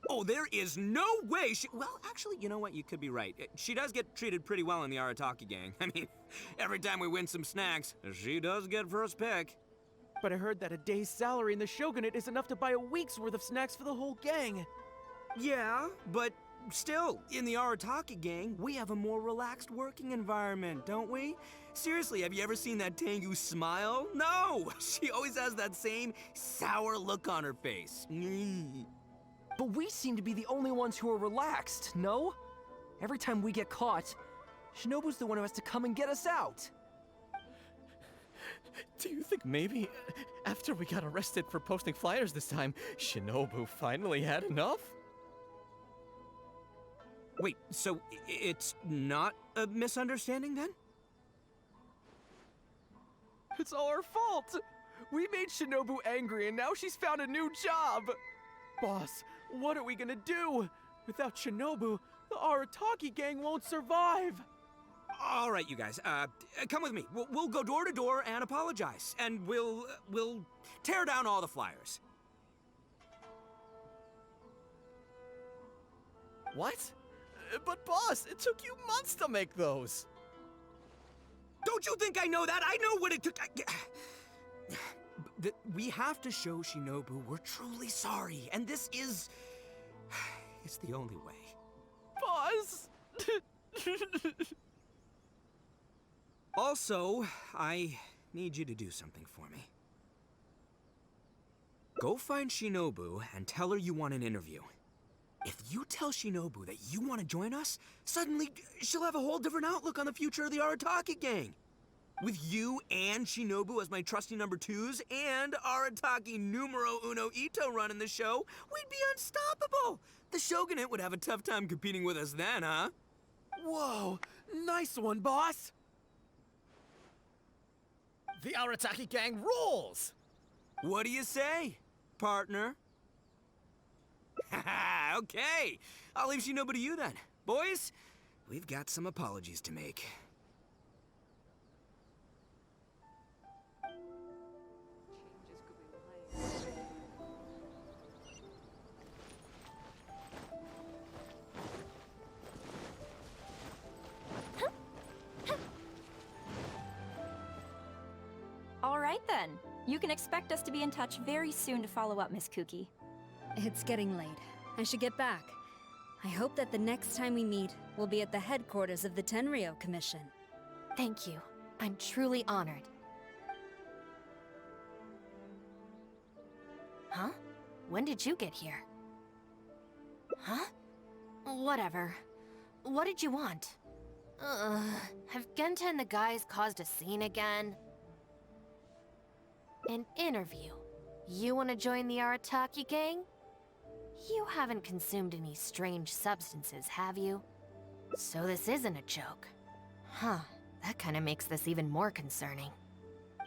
Oh, there is no way she... Well, actually, you know what? You could be right. She does get treated pretty well in the Arataki gang. I mean, every time we win some snacks, she does get first pick. But I heard that a day's salary in the Shogunate is enough to buy a week's worth of snacks for the whole gang. Yeah, but still, in the Arataki gang, we have a more relaxed working environment, don't we? Seriously, have you ever seen that Tengu smile? No! She always has that same sour look on her face. But we seem to be the only ones who are relaxed, no? Every time we get caught, Shinobu's the one who has to come and get us out. Do you think maybe after we got arrested for posting flyers this time, Shinobu finally had enough? Wait, so it's not a misunderstanding then? It's all our fault! We made Shinobu angry and now she's found a new job! Boss, what are we gonna do? Without Shinobu, the Arataki gang won't survive! All right, you guys, come with me. We'll go door to door and apologize, and we'll tear down all the flyers. What? But boss, it took you months to make those. Don't you think I know that? I know what it took. We have to show Shinobu we're truly sorry, and this is... it's the only way. Boss! Also, I need you to do something for me. Go find Shinobu and tell her you want an interview. If you tell Shinobu that you want to join us, suddenly she'll have a whole different outlook on the future of the Arataki gang. With you and Shinobu as my trusty number twos and Arataki numero uno Ito running the show, we'd be unstoppable. The Shogunate would have a tough time competing with us then, huh? Whoa, nice one, boss! The Arataki gang rules! What do you say, partner? Okay, I'll leave Shinobu to you then. Boys, we've got some apologies to make. All right then. You can expect us to be in touch very soon to follow up, Miss Kuki. It's getting late. I should get back. I hope that the next time we meet, we'll be at the headquarters of the Tenryou Commission. Thank you. I'm truly honored. Huh? When did you get here? Huh? Whatever. What did you want? Have Genta and the guys caused a scene again? An interview. You want to join the Arataki gang? You haven't consumed any strange substances, have you? So this isn't a joke. Huh, that kind of makes this even more concerning.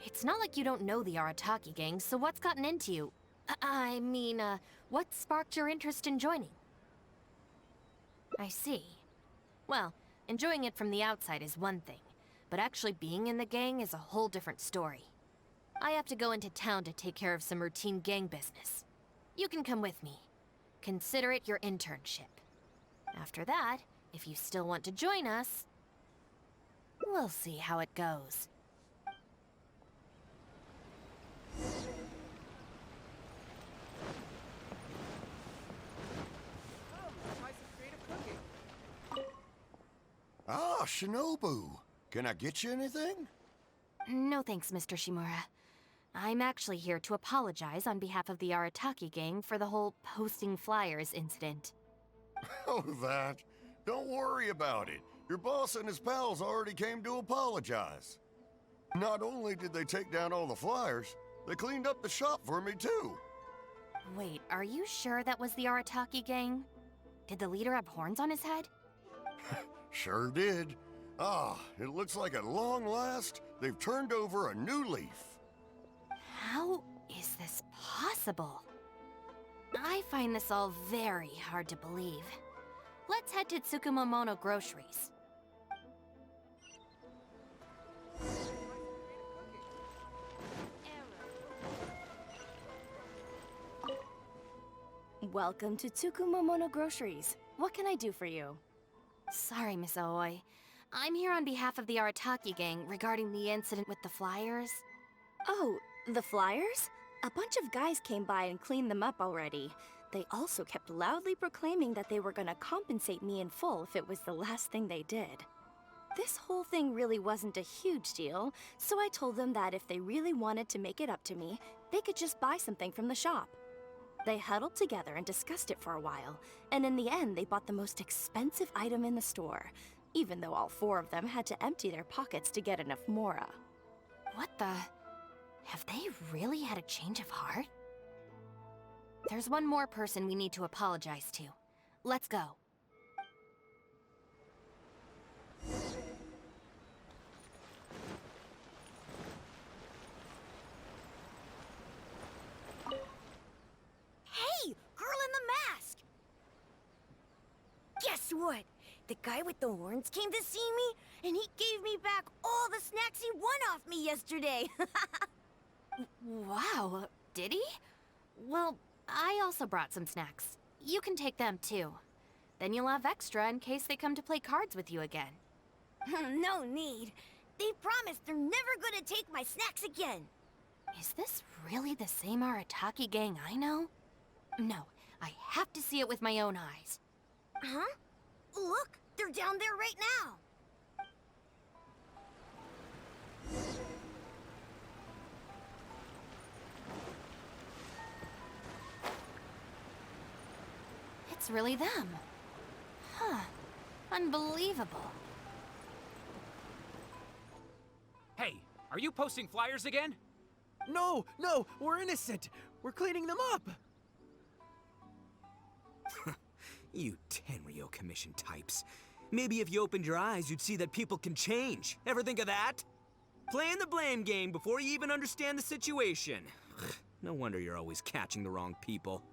It's not like you don't know the Arataki gang, so what's gotten into you? I mean, what sparked your interest in joining? I see. Well, enjoying it from the outside is one thing, but actually being in the gang is a whole different story. I have to go into town to take care of some routine gang business. You can come with me. Consider it your internship. After that, if you still want to join us, we'll see how it goes. Ah, Shinobu. Can I get you anything? No thanks, Mr. Shimura. I'm actually here to apologize on behalf of the Arataki gang for the whole posting flyers incident. Oh, that. Don't worry about it. Your boss and his pals already came to apologize. Not only did they take down all the flyers, they cleaned up the shop for me too. Wait, are you sure that was the Arataki gang? Did the leader have horns on his head? Sure did. Ah, it looks like at long last, they've turned over a new leaf. How is this possible? I find this all very hard to believe. Let's head to Tsukumomono Groceries. Welcome to Tsukumomono Groceries. What can I do for you? Sorry, Miss Aoi. I'm here on behalf of the Arataki gang regarding the incident with the flyers. Oh, the flyers? A bunch of guys came by and cleaned them up already. They also kept loudly proclaiming that they were gonna compensate me in full if it was the last thing they did. This whole thing really wasn't a huge deal, so I told them that if they really wanted to make it up to me, they could just buy something from the shop. They huddled together and discussed it for a while, and in the end they bought the most expensive item in the store, even though all four of them had to empty their pockets to get enough mora. What the? Have they really had a change of heart? There's one more person we need to apologize to. Let's go. Hey, girl in the mask! Guess what? The guy with the horns came to see me, and he gave me back all the snacks he won off me yesterday. Wow, did he? Well, I also brought some snacks. You can take them too. Then you'll have extra in case they come to play cards with you again. No need. They promised they're never gonna take my snacks again. Is this really the same Arataki gang I know? No, I have to see it with my own eyes. Huh? Look, they're down there right now. It's really them. Huh. Unbelievable. Hey, are you posting flyers again? No, we're innocent. We're cleaning them up. You Tenryo Commission types. Maybe if you opened your eyes, you'd see that people can change. Ever think of that? Playing the blame game before you even understand the situation. No wonder you're always catching the wrong people.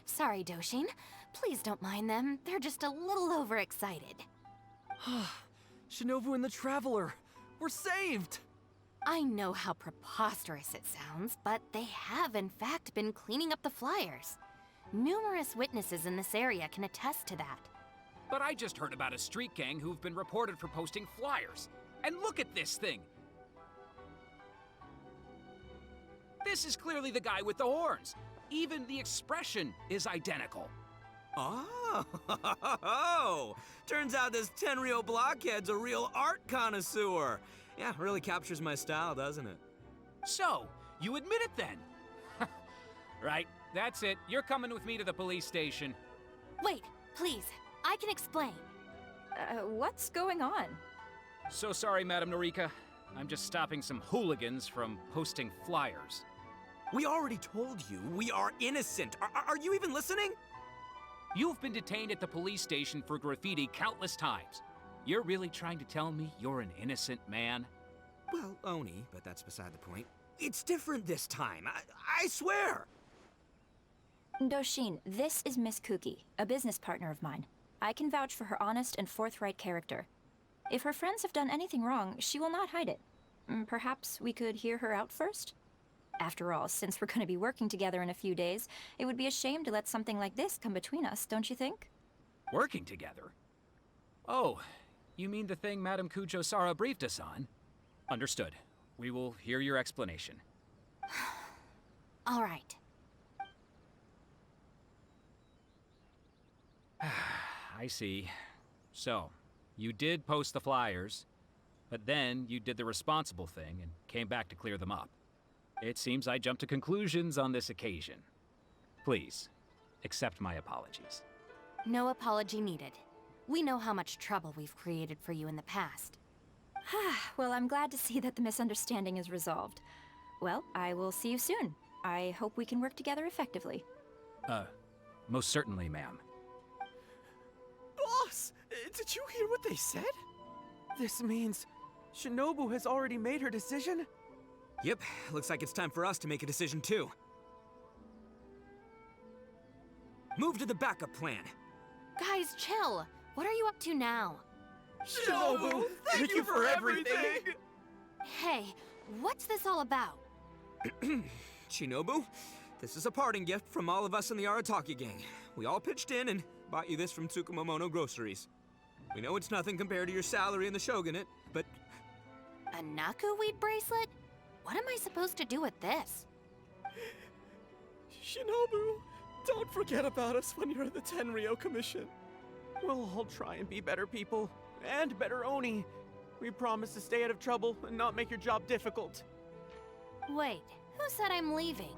Sorry, Doshin. Please don't mind them. They're just a little overexcited. Shinobu and the Traveler. We're saved! I know how preposterous it sounds, but they have in fact been cleaning up the flyers. Numerous witnesses in this area can attest to that. But I just heard about a street gang who've been reported for posting flyers. And look at this thing! This is clearly the guy with the horns. Even the expression is identical. Oh, turns out this Tenryo blockhead's a real art connoisseur. Yeah, really captures my style, doesn't it? So, you admit it then? Right, that's it. You're coming with me to the police station. Wait, please. I can explain. What's going on? So sorry, Madam Norika. I'm just stopping some hooligans from posting flyers. We already told you we are innocent. Are you even listening? You've been detained at the police station for graffiti countless times. You're really trying to tell me you're an innocent man? Well, Oni, but that's beside the point. It's different this time. I swear. Doshin, this is Miss Kuki, a business partner of mine. I can vouch for her honest and forthright character. If her friends have done anything wrong, she will not hide it. Perhaps we could hear her out first? After all, since we're going to be working together in a few days, it would be a shame to let something like this come between us, don't you think? Working together? Oh, you mean the thing Madame Kujo-Sara briefed us on? Understood. We will hear your explanation. All right. I see. So, you did post the flyers, but then you did the responsible thing and came back to clear them up. It seems I jumped to conclusions on this occasion. Please, accept my apologies. No apology needed. We know how much trouble we've created for you in the past. Well, I'm glad to see that the misunderstanding is resolved. Well, I will see you soon. I hope we can work together effectively. Most certainly, ma'am. Boss, did you hear what they said? This means Shinobu has already made her decision? Yep, looks like it's time for us to make a decision too. Move to the backup plan. Guys, chill. What are you up to now? Shinobu, thank you for everything! Hey, what's this all about? Shinobu, this is a parting gift from all of us in the Arataki gang. We all pitched in and bought you this from Tsukumomono Groceries. We know it's nothing compared to your salary in the shogunate, but... A Naku weed bracelet? What am I supposed to do with this? Shinobu, don't forget about us when you're at the Tenryou Commission. We'll all try and be better people, and better Oni. We promise to stay out of trouble and not make your job difficult. Wait, who said I'm leaving?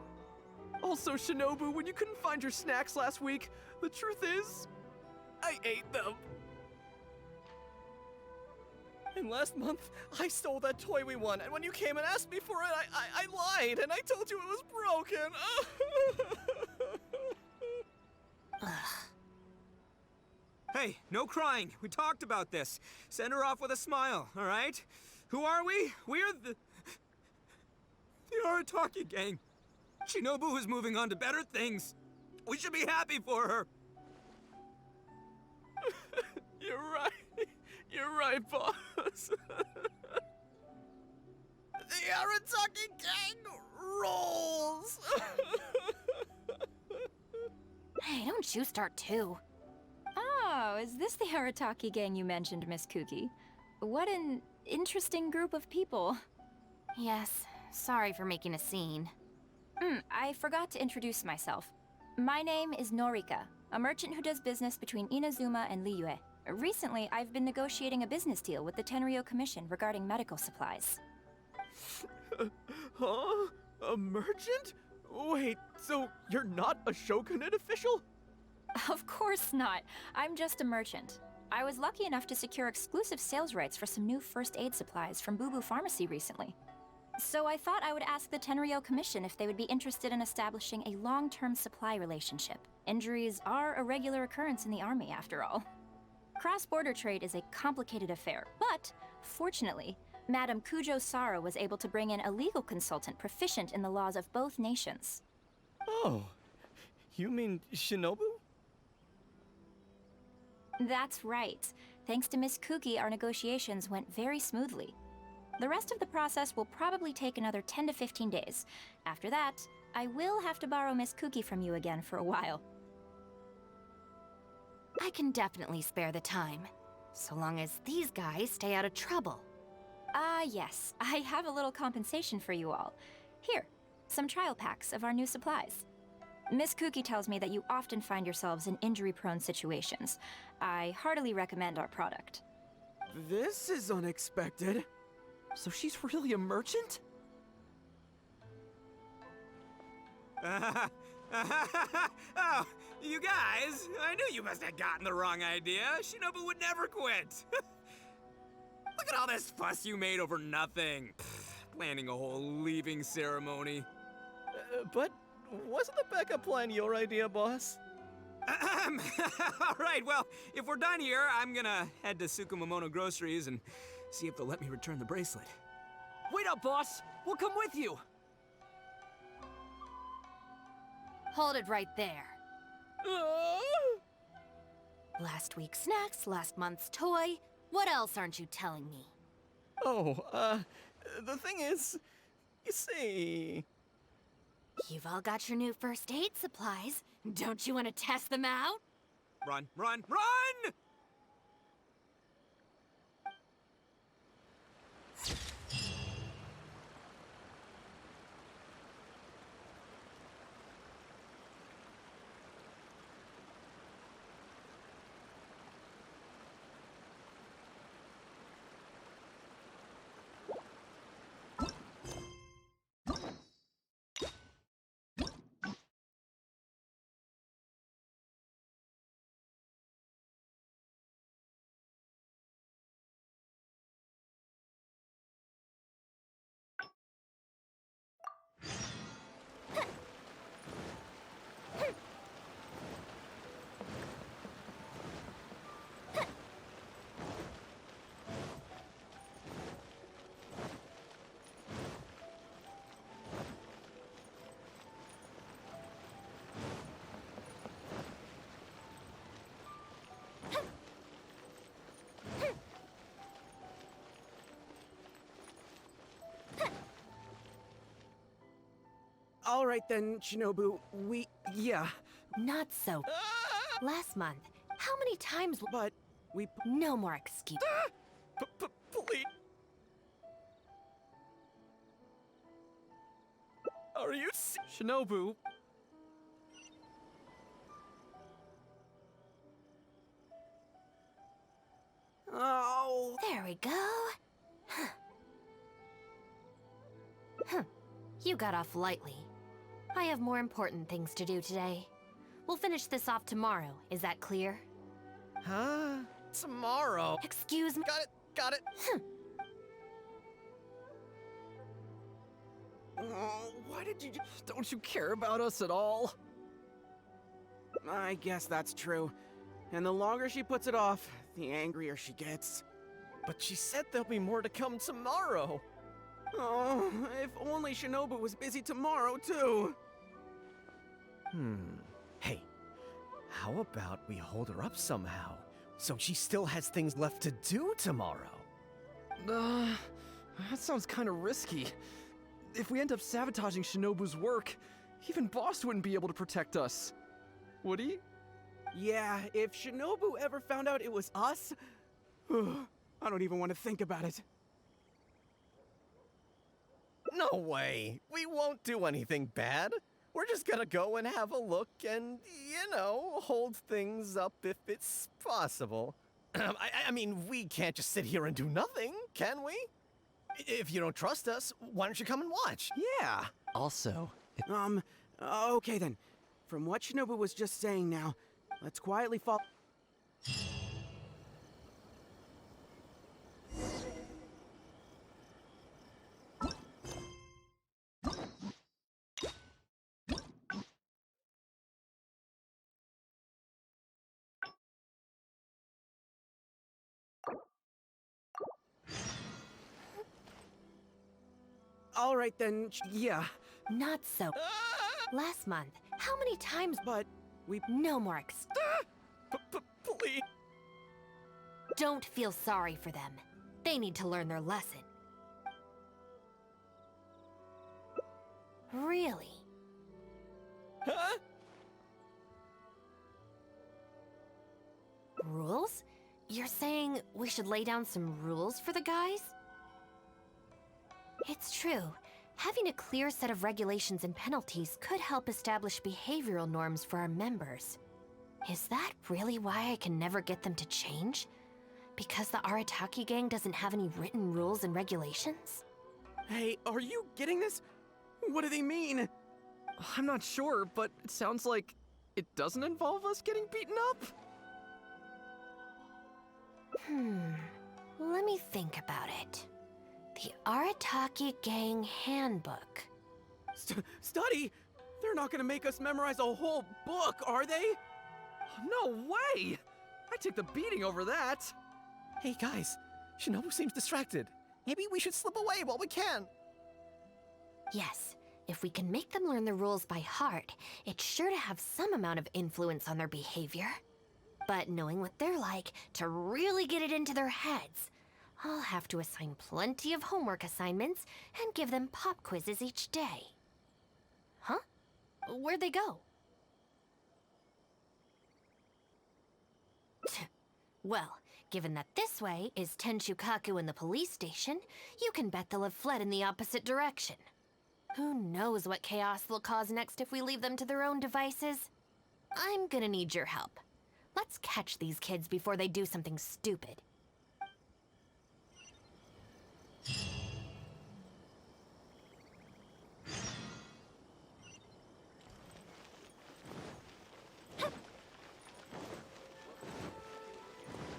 Also, Shinobu, when you couldn't find your snacks last week, the truth is, I ate them. And last month, I stole that toy we won, and when you came and asked me for it, I lied, and I told you it was broken. Hey, no crying. We talked about this. Send her off with a smile, all right? Who are we? We're the Arataki gang. Shinobu is moving on to better things. We should be happy for her. You're right. You're right, boss. The Arataki gang rolls. Hey, don't you start too. Oh, is this the Arataki gang you mentioned, Miss Kuki? What an interesting group of people. Yes, sorry for making a scene. I forgot to introduce myself. My name is Norika, a merchant who does business between Inazuma and Liyue. Recently, I've been negotiating a business deal with the Tenryou Commission regarding medical supplies. Huh? A merchant? Wait, so you're not a shogunate official? Of course not. I'm just a merchant. I was lucky enough to secure exclusive sales rights for some new first aid supplies from Boo Boo Pharmacy recently. So I thought I would ask the Tenryou Commission if they would be interested in establishing a long-term supply relationship. Injuries are a regular occurrence in the army, after all. Cross-border trade is a complicated affair, but fortunately, Madame Kujo-Sara was able to bring in a legal consultant proficient in the laws of both nations. Oh, you mean Shinobu? That's right. Thanks to Miss Kuki, our negotiations went very smoothly. The rest of the process will probably take another 10 to 15 days. After that, I will have to borrow Miss Kuki from you again for a while. I can definitely spare the time, so long as these guys stay out of trouble. Yes. I have a little compensation for you all. Here, some trial packs of our new supplies. Miss Kuki tells me that you often find yourselves in injury-prone situations. I heartily recommend our product. This is unexpected. So she's really a merchant? Oh, you guys, I knew you must have gotten the wrong idea. Shinobu would never quit. Look at all this fuss you made over nothing. Planning a whole leaving ceremony. But wasn't the backup plan your idea, boss? All right, well, if we're done here, I'm gonna head to Tsukumomono Groceries and see if they'll let me return the bracelet. Wait up, boss! We'll come with you! Hold it right there. Last week's snacks, last month's toy. What else aren't you telling me? Oh, the thing is, you see... You've all got your new first aid supplies. Don't you want to test them out? Run, run, run! All right then, Shinobu, yeah. Not so. Last month, how many times... But we... No more excuse. Please. Are you... Shinobu... Oh... There we go. You got off lightly. I have more important things to do today. We'll finish this off tomorrow, is that clear? Huh? Tomorrow? Excuse me? Got it. Oh, why did you... Don't you care about us at all? I guess that's true. And the longer she puts it off, the angrier she gets. But she said there'll be more to come tomorrow. Oh, if only Shinobu was busy tomorrow, too. Hey, how about we hold her up somehow, so she still has things left to do tomorrow? That sounds kind of risky. If we end up sabotaging Shinobu's work, even Boss wouldn't be able to protect us. Would he? Yeah, if Shinobu ever found out it was us, I don't even want to think about it. No way! We won't do anything bad. We're just gonna go and have a look and, hold things up if it's possible. I mean, we can't just sit here and do nothing, can we? If you don't trust us, why don't you come and watch? Yeah. Also... Okay then. From what Shinobu was just saying now, let's quietly follow... All right then, yeah. Not so. Last month, how many times... But we... No more excuse. Please. Don't feel sorry for them. They need to learn their lesson. Really? Huh? Rules? You're saying we should lay down some rules for the guys? It's true. Having a clear set of regulations and penalties could help establish behavioral norms for our members. Is that really why I can never get them to change? Because the Arataki gang doesn't have any written rules and regulations? Hey, are you getting this? What do they mean? I'm not sure, but it sounds like it doesn't involve us getting beaten up. Let me think about it. The Arataki Gang Handbook. Study? They're not gonna make us memorize a whole book, are they? No way! I'd take the beating over that. Hey guys, Shinobu seems distracted. Maybe we should slip away while we can. Yes, If we can make them learn the rules by heart, it's sure to have some amount of influence on their behavior. But knowing what they're like, to really get it into their heads, I'll have to assign plenty of homework assignments and give them pop quizzes each day. Huh? Where'd they go? Well, given that this way is Tenshukaku and the police station, you can bet they'll have fled in the opposite direction. Who knows what chaos they'll cause next if we leave them to their own devices? I'm gonna need your help. Let's catch these kids before they do something stupid.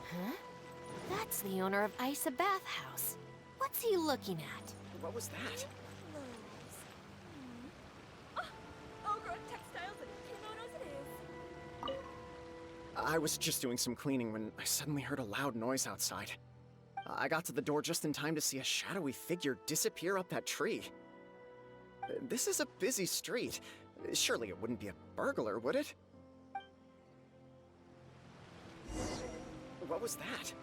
Huh? That's the owner of Isa Bathhouse. What's he looking at? What was that? I was just doing some cleaning when I suddenly heard a loud noise outside. I got to the door just in time to see a shadowy figure disappear up that tree. This is a busy street. Surely it wouldn't be a burglar, would it? What was that?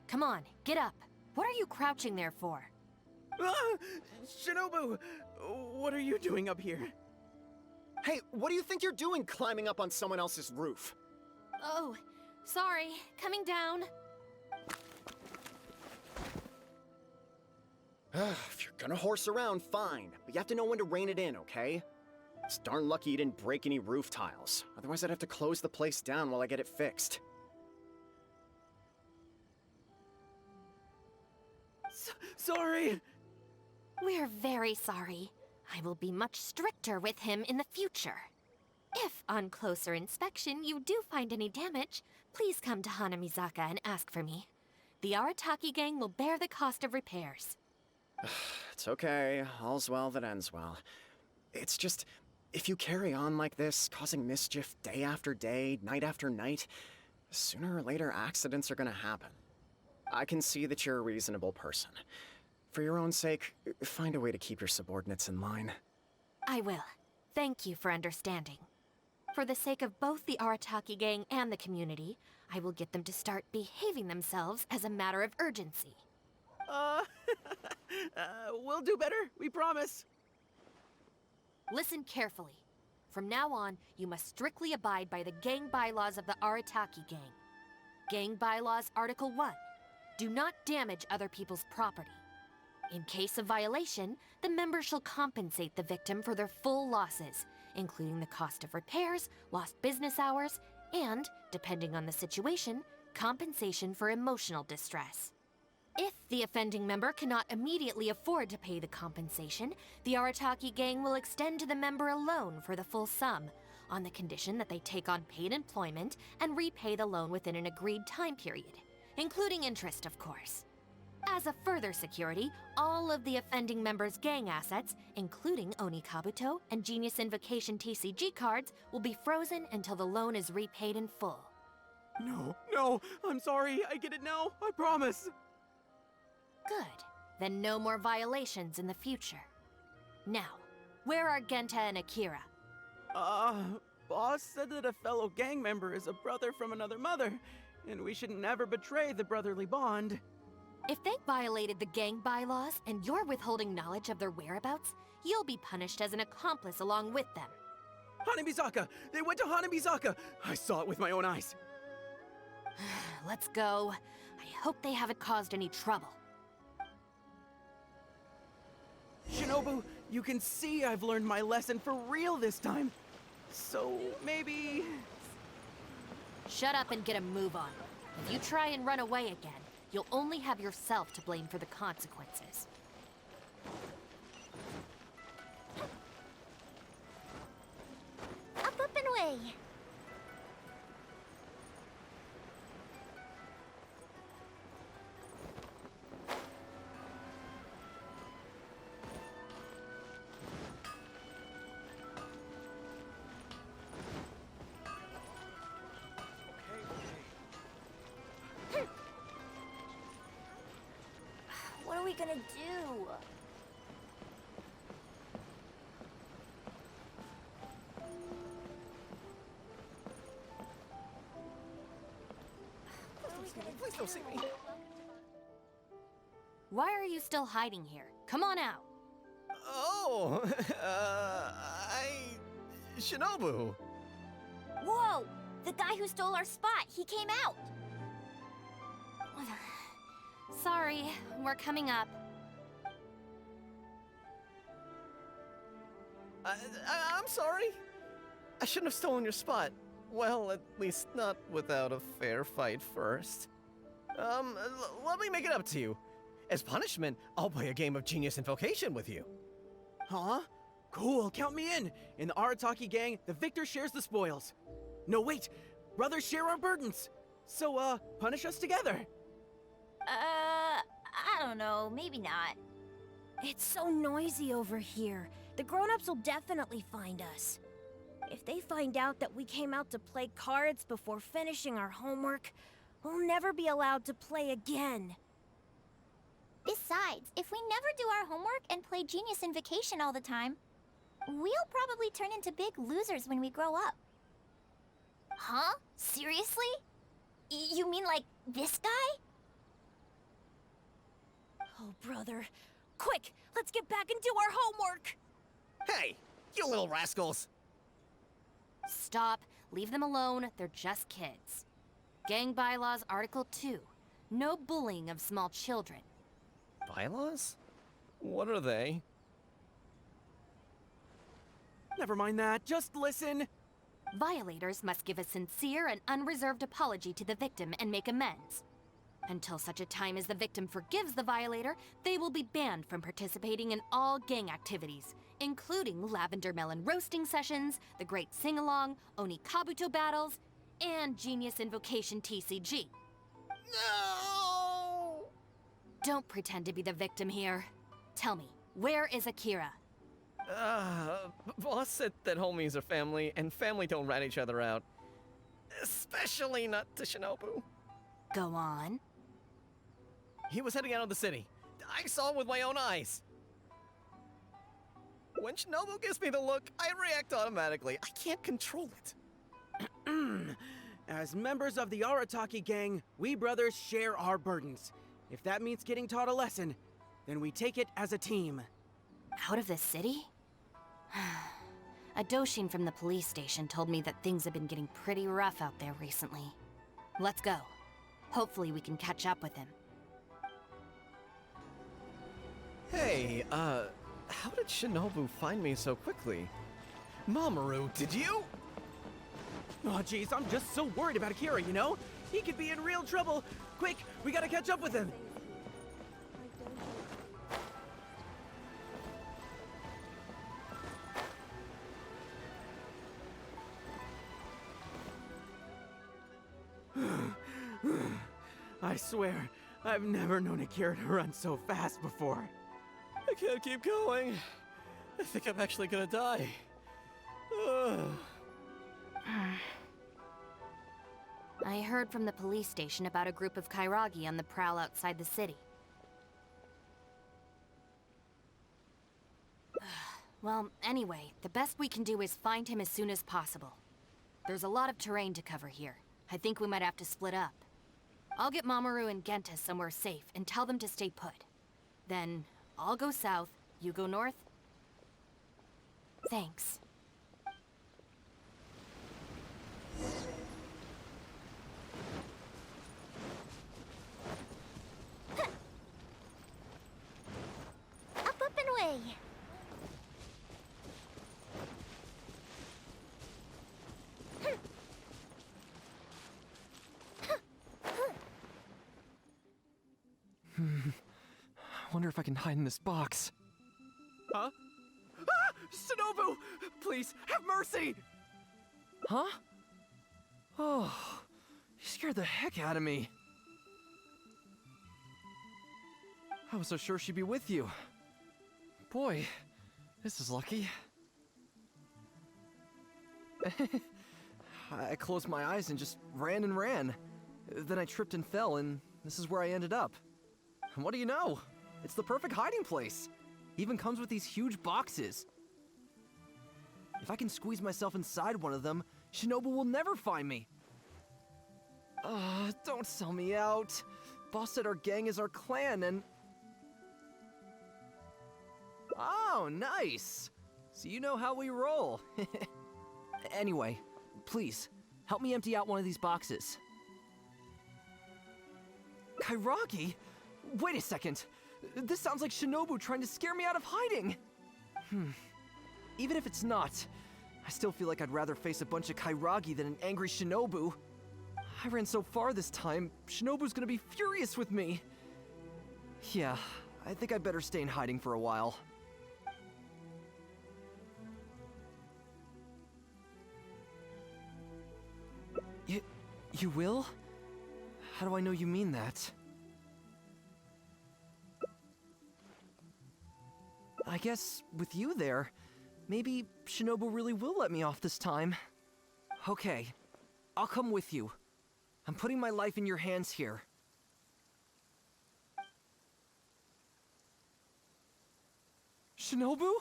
Come on, get up. What are you crouching there for? Ah! Shinobu! What are you doing up here? Hey, what do you think you're doing climbing up on someone else's roof? Oh, sorry. Coming down. If you're gonna horse around, fine. But you have to know when to rein it in, okay? It's darn lucky you didn't break any roof tiles. Otherwise I'd have to close the place down while I get it fixed. Sorry! We're very sorry. I will be much stricter with him in the future. If, on closer inspection, you do find any damage, please come to Hanamizaka and ask for me. The Arataki gang will bear the cost of repairs. It's okay. All's well that ends well. It's just, if you carry on like this, causing mischief day after day, night after night, sooner or later accidents are gonna happen. I can see that you're a reasonable person. For your own sake, find a way to keep your subordinates in line. I will. Thank you for understanding. For the sake of both the Arataki gang and the community, I will get them to start behaving themselves as a matter of urgency. We'll do better, we promise. Listen carefully. From now on, you must strictly abide by the gang bylaws of the Arataki gang. Gang bylaws Article 1. Do not damage other people's property. In case of violation, the members shall compensate the victim for their full losses, including the cost of repairs, lost business hours, and, depending on the situation, compensation for emotional distress. If the offending member cannot immediately afford to pay the compensation, the Arataki gang will extend to the member a loan for the full sum, on the condition that they take on paid employment and repay the loan within an agreed time period, including interest, of course. As a further security, all of the offending member's gang assets, including Oni Kabuto and Genius Invocation TCG cards, will be frozen until the loan is repaid in full. No, I'm sorry. I get it now. I promise. Good. Then no more violations in the future. Now, where are Genta and Akira? Boss said that a fellow gang member is a brother from another mother, and we should never betray the brotherly bond. If they violated the gang bylaws and you're withholding knowledge of their whereabouts, you'll be punished as an accomplice along with them. Hanamizaka! They went to Hanamizaka! I saw it with my own eyes. Let's go. I hope they haven't caused any trouble. Shinobu, you can see I've learned my lesson for real this time. So maybe... Shut up and get a move on. If you try and run away again, you'll only have yourself to blame for the consequences. Up and away. What are we gonna do? Please don't see me. Why are you still hiding here? Come on out. Oh, Shinobu. Whoa! The guy who stole our spot, he came out! Sorry, we're coming up. I'm sorry. I shouldn't have stolen your spot. Well, at least not without a fair fight first. Let me make it up to you. As punishment, I'll play a game of Genius Invocation with you. Huh? Cool, count me in! In the Arataki gang, the victor shares the spoils. No, wait! Brothers share our burdens! So, punish us together! I don't know, maybe not. It's so noisy over here. The grown-ups will definitely find us. If they find out that we came out to play cards before finishing our homework, we'll never be allowed to play again. Besides, if we never do our homework and play Genius Invocation all the time, we'll probably turn into big losers when we grow up. Huh? Seriously? You mean like this guy? Oh, brother. Quick, let's get back and do our homework! Hey, you little rascals! Stop. Leave them alone. They're just kids. Gang Bylaws Article 2. No bullying of small children. Bylaws? What are they? Never mind that, just listen. Violators must give a sincere and unreserved apology to the victim and make amends. Until such a time as the victim forgives the violator, they will be banned from participating in all gang activities, including lavender melon roasting sessions, the Great Sing-Along, Oni Kabuto battles, and Genius Invocation TCG. No! Don't pretend to be the victim here. Tell me, where is Akira? Boss said that homies are family, and family don't rat each other out. Especially not to Shinobu. Go on. He was heading out of the city. I saw him with my own eyes. When Shinobu gives me the look, I react automatically. I can't control it. As members of the Arataki gang, we brothers share our burdens. If that means getting taught a lesson, then we take it as a team. Out of the city? A Doshin from the police station told me that things have been getting pretty rough out there recently. Let's go. Hopefully we can catch up with him. Hey, how did Shinobu find me so quickly? Mamoru, did you? Oh, jeez, I'm just so worried about Akira, you know? He could be in real trouble. Quick, we gotta catch up with him. I swear, I've never known Akira to run so fast before. I can't keep going. I think I'm actually gonna die. I heard from the police station about a group of Kairagi on the prowl outside the city. Well, anyway, the best we can do is find him as soon as possible. There's a lot of terrain to cover here. I think we might have to split up. I'll get Mamoru and Genta somewhere safe and tell them to stay put. Then, I'll go south, you go north. Thanks. Up and away. wonder if I can hide in this box. Huh? Ah! Shinobu! Please, have mercy! Huh? Oh, you scared the heck out of me. I was so sure she'd be with you. Boy, this is lucky. I closed my eyes and just ran and ran. Then I tripped and fell, and this is where I ended up. And what do you know? It's the perfect hiding place. Even comes with these huge boxes. If I can squeeze myself inside one of them, Shinobu will never find me. Don't sell me out. Boss said our gang is our clan and... Oh, nice. So you know how we roll. Anyway, please, help me empty out one of these boxes. Kairagi? Wait a second. This sounds like Shinobu trying to scare me out of hiding. Even if it's not, I still feel like I'd rather face a bunch of Kairagi than an angry Shinobu. I ran so far this time, Shinobu's gonna be furious with me. Yeah, I think I'd better stay in hiding for a while. You will? How do I know you mean that? I guess with you there, maybe Shinobu really will let me off this time. Okay, I'll come with you. I'm putting my life in your hands here. Shinobu?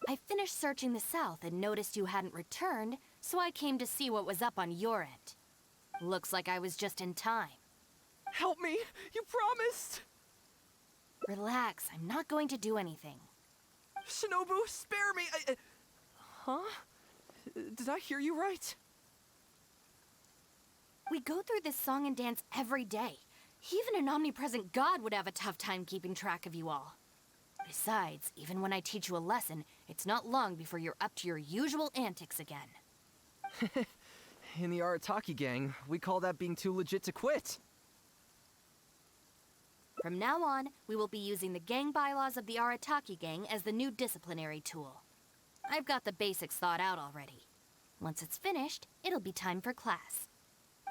I finished searching the south and noticed you hadn't returned, so I came to see what was up on your end. Looks like I was just in time. Help me! You promised! Relax, I'm not going to do anything. Shinobu, spare me! Huh? Did I hear you right? We go through this song and dance every day. Even an omnipresent god would have a tough time keeping track of you all. Besides, even when I teach you a lesson, it's not long before you're up to your usual antics again. In the Arataki gang, we call that being too legit to quit. From now on, we will be using the gang bylaws of the Arataki gang as the new disciplinary tool. I've got the basics thought out already. Once it's finished, it'll be time for class.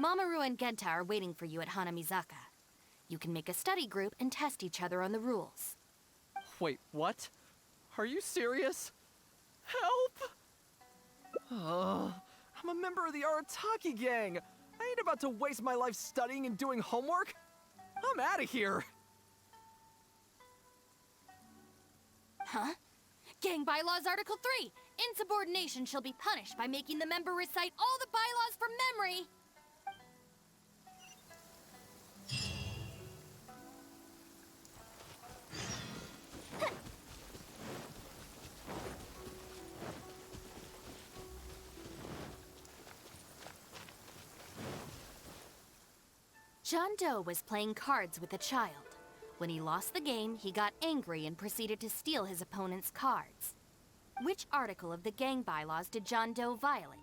Mamoru and Genta are waiting for you at Hanamizaka. You can make a study group and test each other on the rules. Wait, what? Are you serious? Help! I'm a member of the Arataki gang. I ain't about to waste my life studying and doing homework. I'm out of here. Huh? Gang Bylaws Article 3. Insubordination shall be punished by making the member recite all the bylaws from memory. John Doe was playing cards with a child. When he lost the game, he got angry and proceeded to steal his opponent's cards. Which article of the gang bylaws did John Doe violate?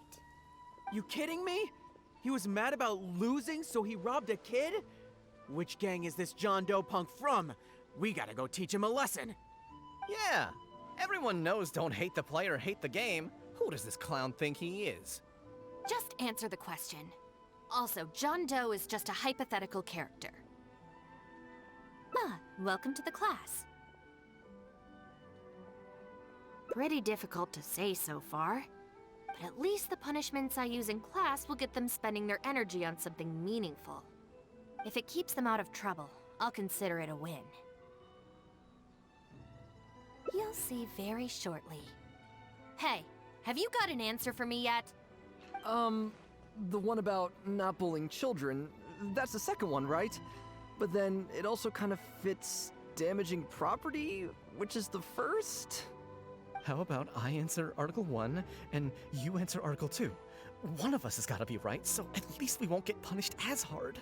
You kidding me? He was mad about losing, so he robbed a kid? Which gang is this John Doe punk from? We gotta go teach him a lesson. Yeah, everyone knows don't hate the player, hate the game. Who does this clown think he is? Just answer the question. Also, John Doe is just a hypothetical character. Welcome to the class. Pretty difficult to say so far, but at least the punishments I use in class will get them spending their energy on something meaningful. If it keeps them out of trouble, I'll consider it a win. You'll see very shortly. Hey, have you got an answer for me yet? The one about not bullying children, that's the second one, right? But then it also kind of fits damaging property, which is the first? How about I answer Article 1 and you answer Article 2? One of us has got to be right, so at least we won't get punished as hard.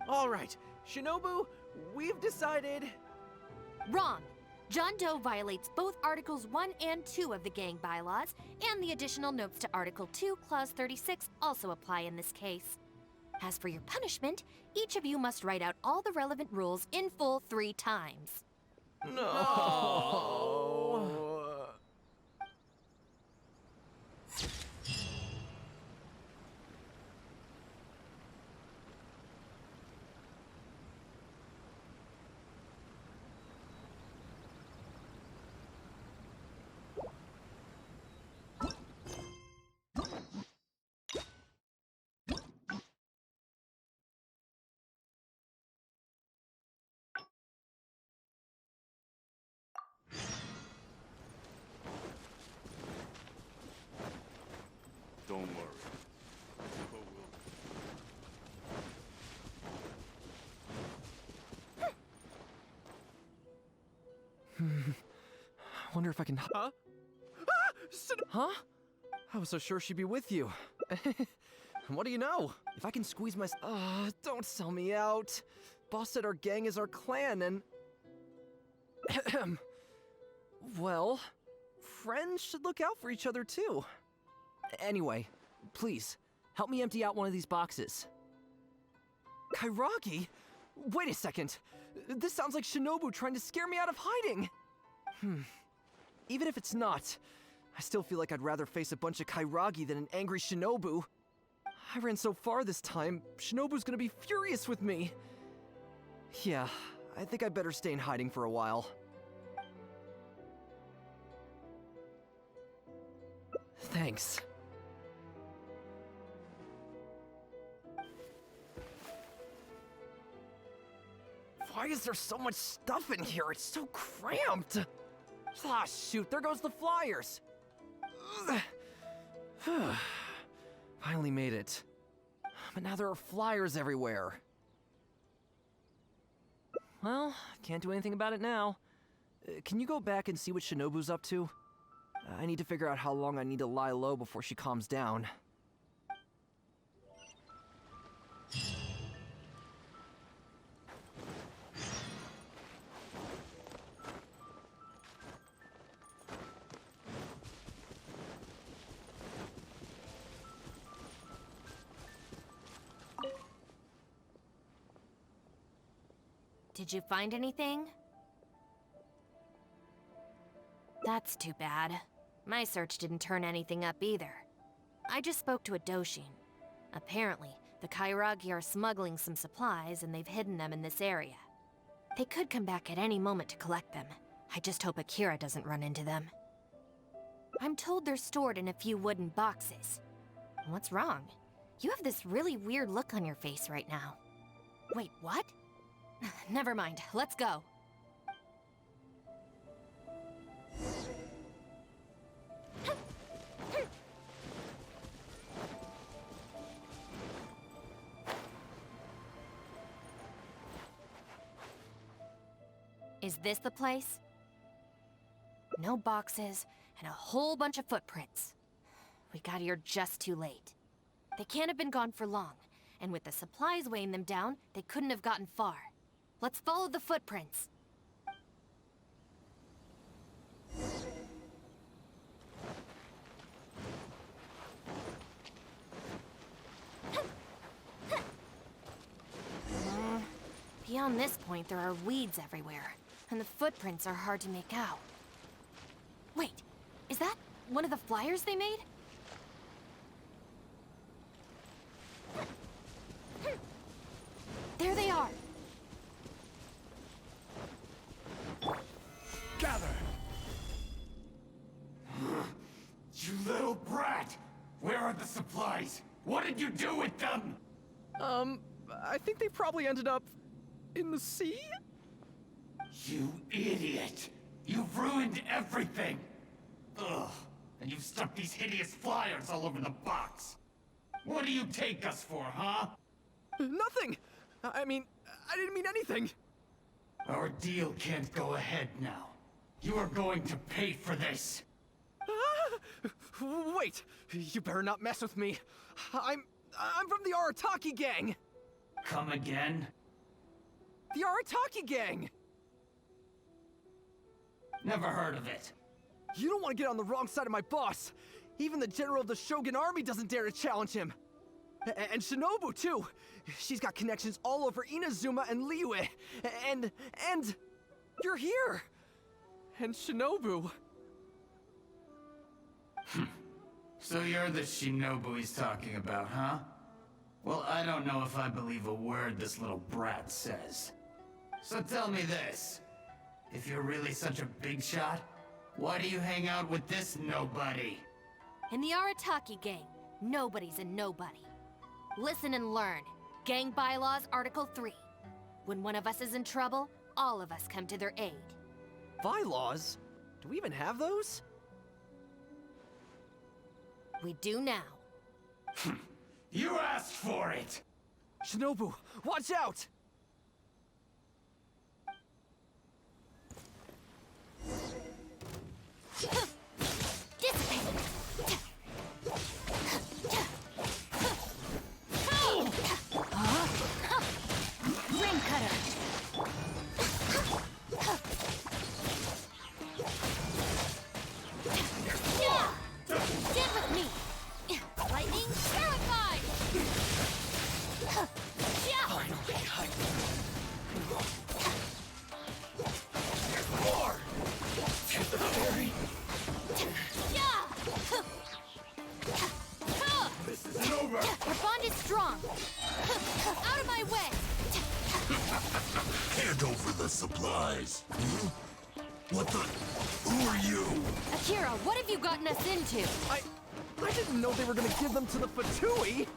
All right, Shinobu, we've decided... Wrong! John Doe violates both Articles 1 and 2 of the gang bylaws, and the additional notes to Article 2, Clause 36 also apply in this case. As for your punishment, each of you must write out all the relevant rules in full 3 times. No. Don't worry. I wonder if I can. Huh? Huh? I was so sure she'd be with you. What do you know? If I can squeeze my. Don't sell me out. Boss said our gang is our clan, and. Well, friends should look out for each other too. Anyway, please, help me empty out one of these boxes. Kairagi? Wait a second. This sounds like Shinobu trying to scare me out of hiding. Even if it's not, I still feel like I'd rather face a bunch of Kairagi than an angry Shinobu. I ran so far this time, Shinobu's gonna be furious with me. Yeah, I think I better stay in hiding for a while. Thanks. Why is there so much stuff in here? It's so cramped! Ah, shoot, there goes the flyers! Finally made it. But now there are flyers everywhere. Well, can't do anything about it now. Can you go back and see what Shinobu's up to? I need to figure out how long I need to lie low before she calms down. Did you find anything? That's too bad. My search didn't turn anything up either. I just spoke to a Doshin. Apparently, the Kairagi are smuggling some supplies and they've hidden them in this area. They could come back at any moment to collect them. I just hope Akira doesn't run into them. I'm told they're stored in a few wooden boxes. What's wrong? You have this really weird look on your face right now. Wait, what? Never mind, let's go. Is this the place? No boxes, and a whole bunch of footprints. We got here just too late. They can't have been gone for long, and with the supplies weighing them down, they couldn't have gotten far. Let's follow the footprints. Beyond this point, there are weeds everywhere, and the footprints are hard to make out. Wait, is that one of the flyers they made? There they are! Gather! You little brat! Where are the supplies? What did you do with them? I think they probably ended up in the sea? You idiot! You've ruined everything! Ugh, and you've stuck these hideous flyers all over the box! What do you take us for, huh? Nothing! I mean, I didn't mean anything! Our deal can't go ahead now. You are going to pay for this! Wait! You better not mess with me! I'm from the Arataki gang! Come again? The Arataki gang! Never heard of it. You don't want to get on the wrong side of my boss! Even the general of the Shogun army doesn't dare to challenge him! And Shinobu, too! She's got connections all over Inazuma and Liyue. And you're here! And Shinobu. So you're the Shinobu he's talking about, huh? Well, I don't know if I believe a word this little brat says. So tell me this. If you're really such a big shot, why do you hang out with this nobody? In the Arataki gang, nobody's a nobody. Listen and learn. Gang Bylaws, Article 3. When one of us is in trouble, all of us come to their aid. Bylaws? Do we even have those? We do now. You asked for it! Shinobu, watch out! Dissipate! Ring cutter! Get with me! Lightning terrified! More! Get the fairy! This isn't over! Our bond is strong! Out of my way! Hand over the supplies! Hmm? What the... Who are you? Akira, what have you gotten us into? I didn't know they were gonna give them to the Fatui!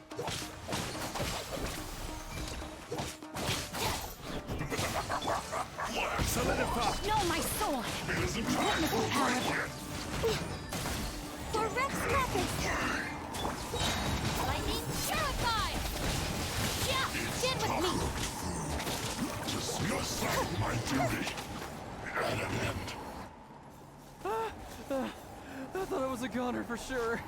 Solidify! No, my sword! It isn't time for a break yet! For Rex methods! Lightning terrified! Stand with me! To see us serve my duty at an end. I thought it was a goner for sure.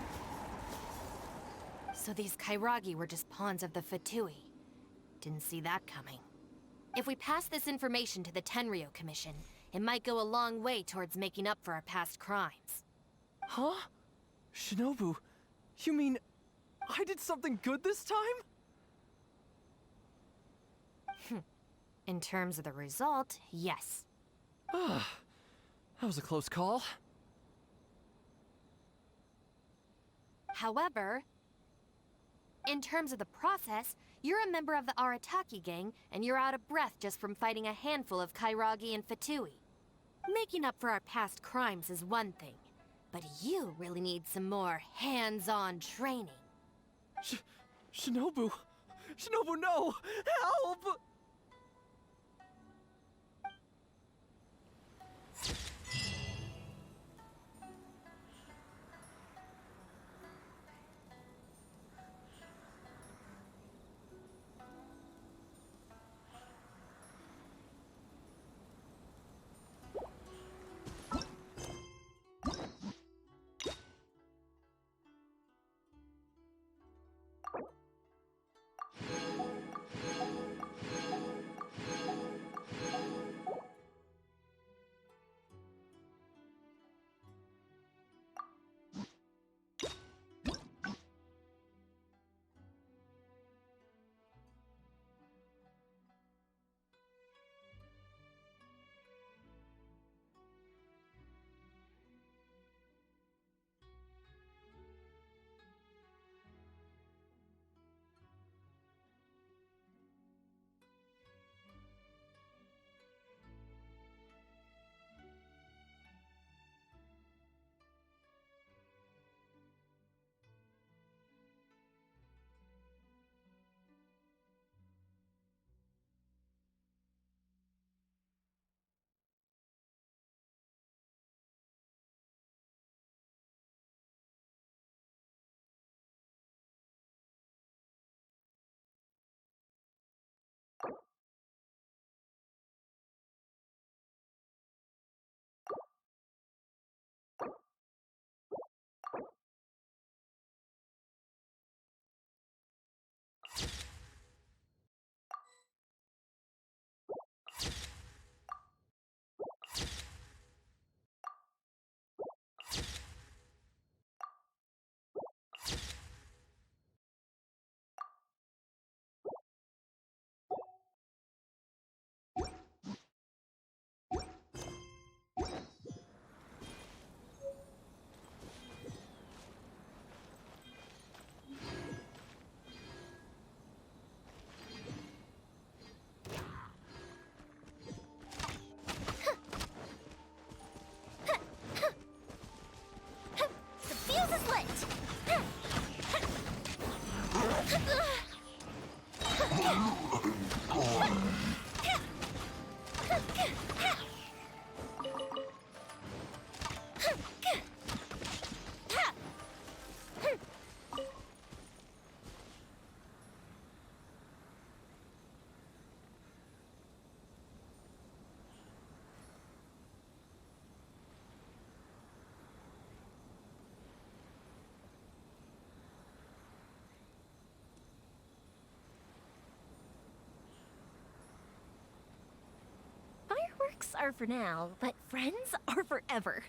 So these Kairagi were just pawns of the Fatui. Didn't see that coming. If we pass this information to the Tenryo Commission, it might go a long way towards making up for our past crimes. Huh? Shinobu, you mean I did something good this time? In terms of the result, yes. That was a close call. However, in terms of the process, you're a member of the Arataki gang, and you're out of breath just from fighting a handful of Kairagi and Fatui. Making up for our past crimes is one thing, but you really need some more hands-on training. Shinobu! Shinobu, no! Help! are for now, but friends are forever.